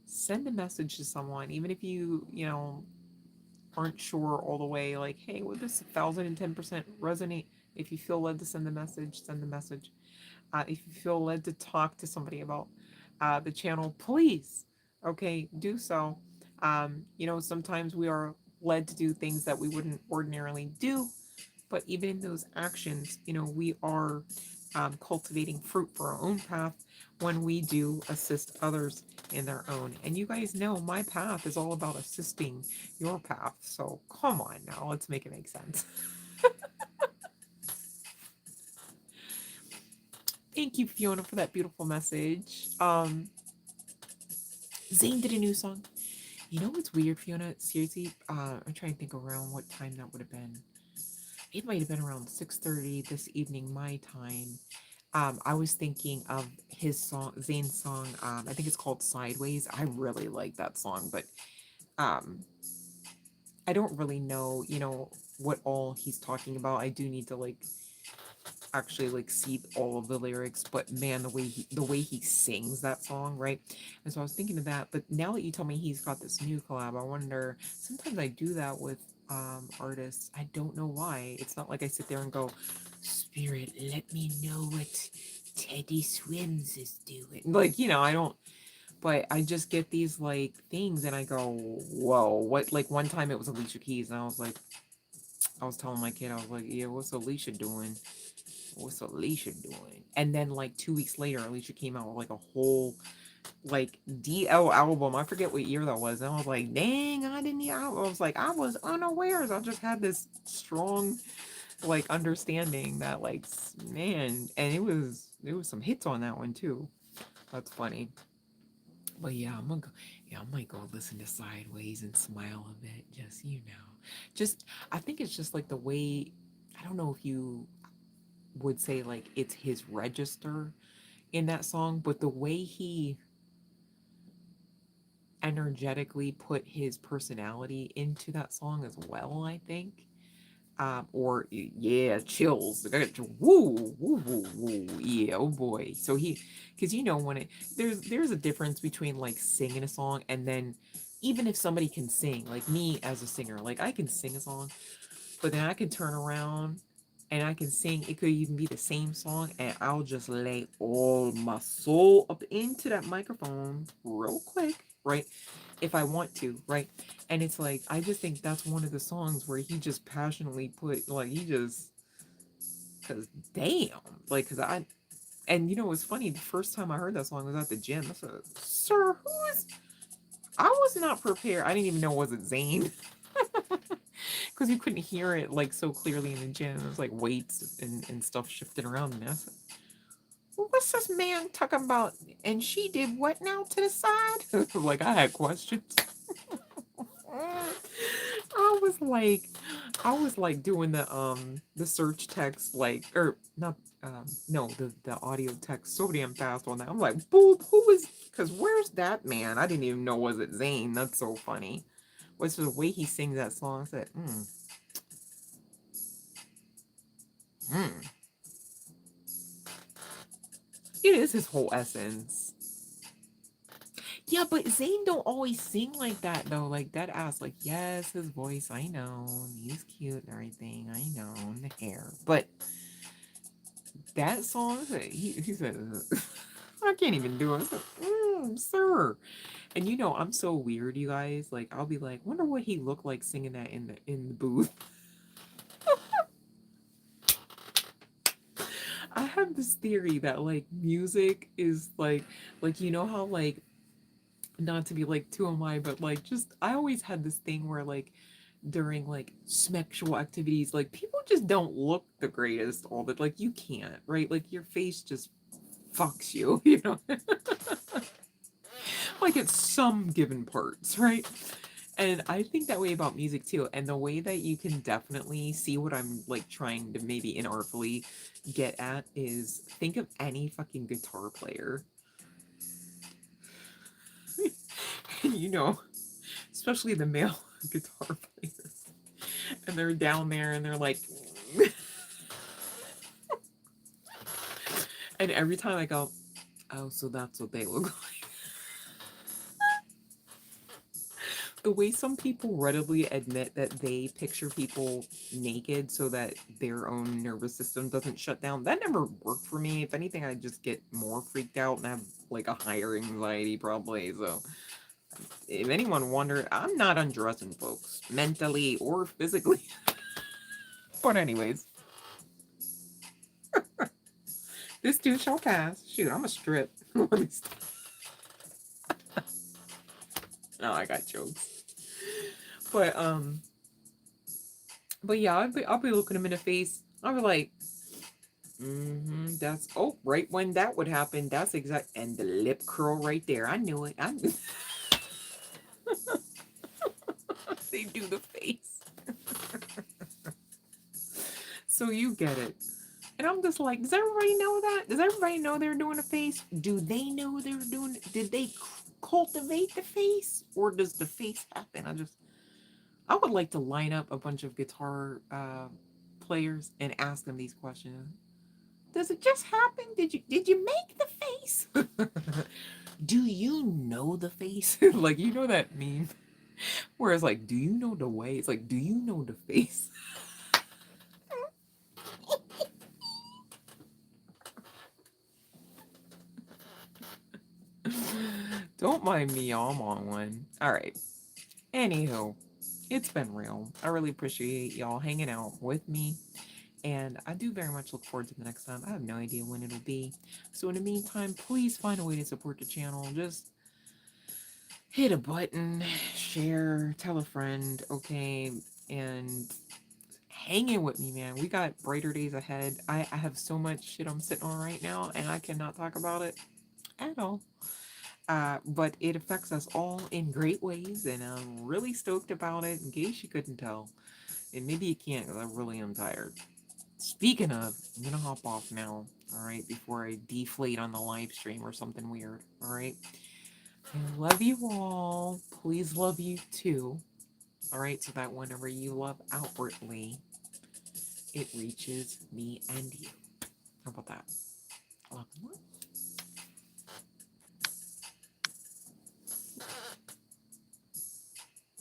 Send a message to someone, even if you aren't sure all the way, like, hey, would this 1010% resonate? If you feel led to send the message, send the message. If you feel led to talk to somebody about the channel, please, okay, do so. Sometimes we are led to do things that we wouldn't ordinarily do, but even in those actions, we are cultivating fruit for our own path when we do assist others in their own. And you guys know my path is all about assisting your path. So come on now, let's make it make sense. Thank you, Fiona, for that beautiful message. Zane did a new song. You know what's weird, Fiona? Seriously, I'm trying to think around what time that would have been. It might have been around 6:30 this evening, my time. I was thinking of his song, Zane's song. I think it's called Sideways. I really like that song, but um, I don't really know, what all he's talking about. I do need to actually see all of the lyrics, but man, the way he sings that song, right? And so I was thinking of that, but now that you tell me he's got this new collab, I wonder, sometimes I do that with artists. I don't know why. It's not like I sit there and go, Spirit, let me know what Teddy Swims is doing. I don't, but I just get these things and I go, whoa, what? Like one time it was Alicia Keys and I was telling my kid, I was like, yeah, what's Alicia doing? What's Alicia doing? And then 2 weeks later, Alicia came out with a whole DL album. I forget what year that was. And I was like, dang, I didn't I was like, I was unawares. I just had this strong understanding that man, and it was some hits on that one too. That's funny. But yeah, I might go listen to Sideways and smile a bit. Just I think it's just the way, I don't know if you would say it's his register in that song, but the way he energetically put his personality into that song as well, I think. Or yeah, chills. Woo, woo, woo, woo. Yeah, oh boy. So because when there's a difference between singing a song and then, even if somebody can sing, like me as a singer, I can sing a song, but then I can turn around and I can sing. It could even be the same song, and I'll just lay all my soul up into that microphone real quick, right? If I want to, right? And it's I just think that's one of the songs where he just passionately put, cause damn, cause and it's funny, the first time I heard that song was at the gym. I said, sir, I was not prepared. I didn't even know it was Zayn. Because you couldn't hear it so clearly in the gym. It was weights and stuff shifting around. And I said, well, what's this man talking about? And she did what now to the side? I had questions. I was doing the search text or not, no, the audio text so damn fast on that. I'm like, boop, who is, because where's that man? I didn't even know, was it Zayn? That's so funny. What's the way he sings that song? I said, mm. It is his whole essence. Yeah, but Zayn don't always sing like that though. Like that ass, like, yes, his voice, I know. He's cute and everything. I know. And the hair. But that song, he said, I can't even do it. I said, sir. And you know, I'm so weird, you guys. Like, I'll be like, wonder what he looked like singing that in the booth. I have this theory that like music is like you know how like, not to be like too am I, but like just I always had this thing where like during like sexual activities, like people just don't look the greatest all the like you can't, right? Like your face just fucks you, you know. Like at some given parts, right? And I think that way about music too. And the way that you can definitely see what I'm like trying to maybe inartfully get at is think of any fucking guitar player. You know, especially the male guitar players. And they're down there and they're like and every time I go, oh, so that's what they look like. The way some people readily admit that they picture people naked so that their own nervous system doesn't shut down, that never worked for me. If anything, I just get more freaked out and have like a higher anxiety probably. So if anyone wondered, I'm not undressing folks, mentally or physically. But anyways, this too shall pass. Shoot, I'm a strip. Let me stop. No, I got jokes. But yeah, I'll be looking him in the face. I'll be like, that's, oh, right when that would happen. That's exact, and the lip curl right there. I knew it. I knew. They do the face. So you get it. And I'm just like, does everybody know that? Does everybody know they're doing a face? Do they know they're doing it? Did they cultivate the face? Or does the face happen? I would like to line up a bunch of guitar players and ask them these questions. Does it just happen? Did you make the face? Do you know the face? Like, you know that meme? Whereas like, do you know the way? It's like, do you know the face? Don't mind me, y'all. I'm on one. All right. Anywho, it's been real. I really appreciate y'all hanging out with me. And I do very much look forward to the next time. I have no idea when it'll be. So in the meantime, please find a way to support the channel. Just hit a button, share, tell a friend, okay? And hang in with me, man. We got brighter days ahead. I have so much shit I'm sitting on right now, and I cannot talk about it at all. But it affects us all in great ways, and I'm really stoked about it, in case you couldn't tell. And maybe you can't, because I really am tired. Speaking of, I'm gonna hop off now, alright, before I deflate on the live stream or something weird, alright? I love you all. Please love you too, alright? So that whenever you love outwardly, it reaches me and you. How about that?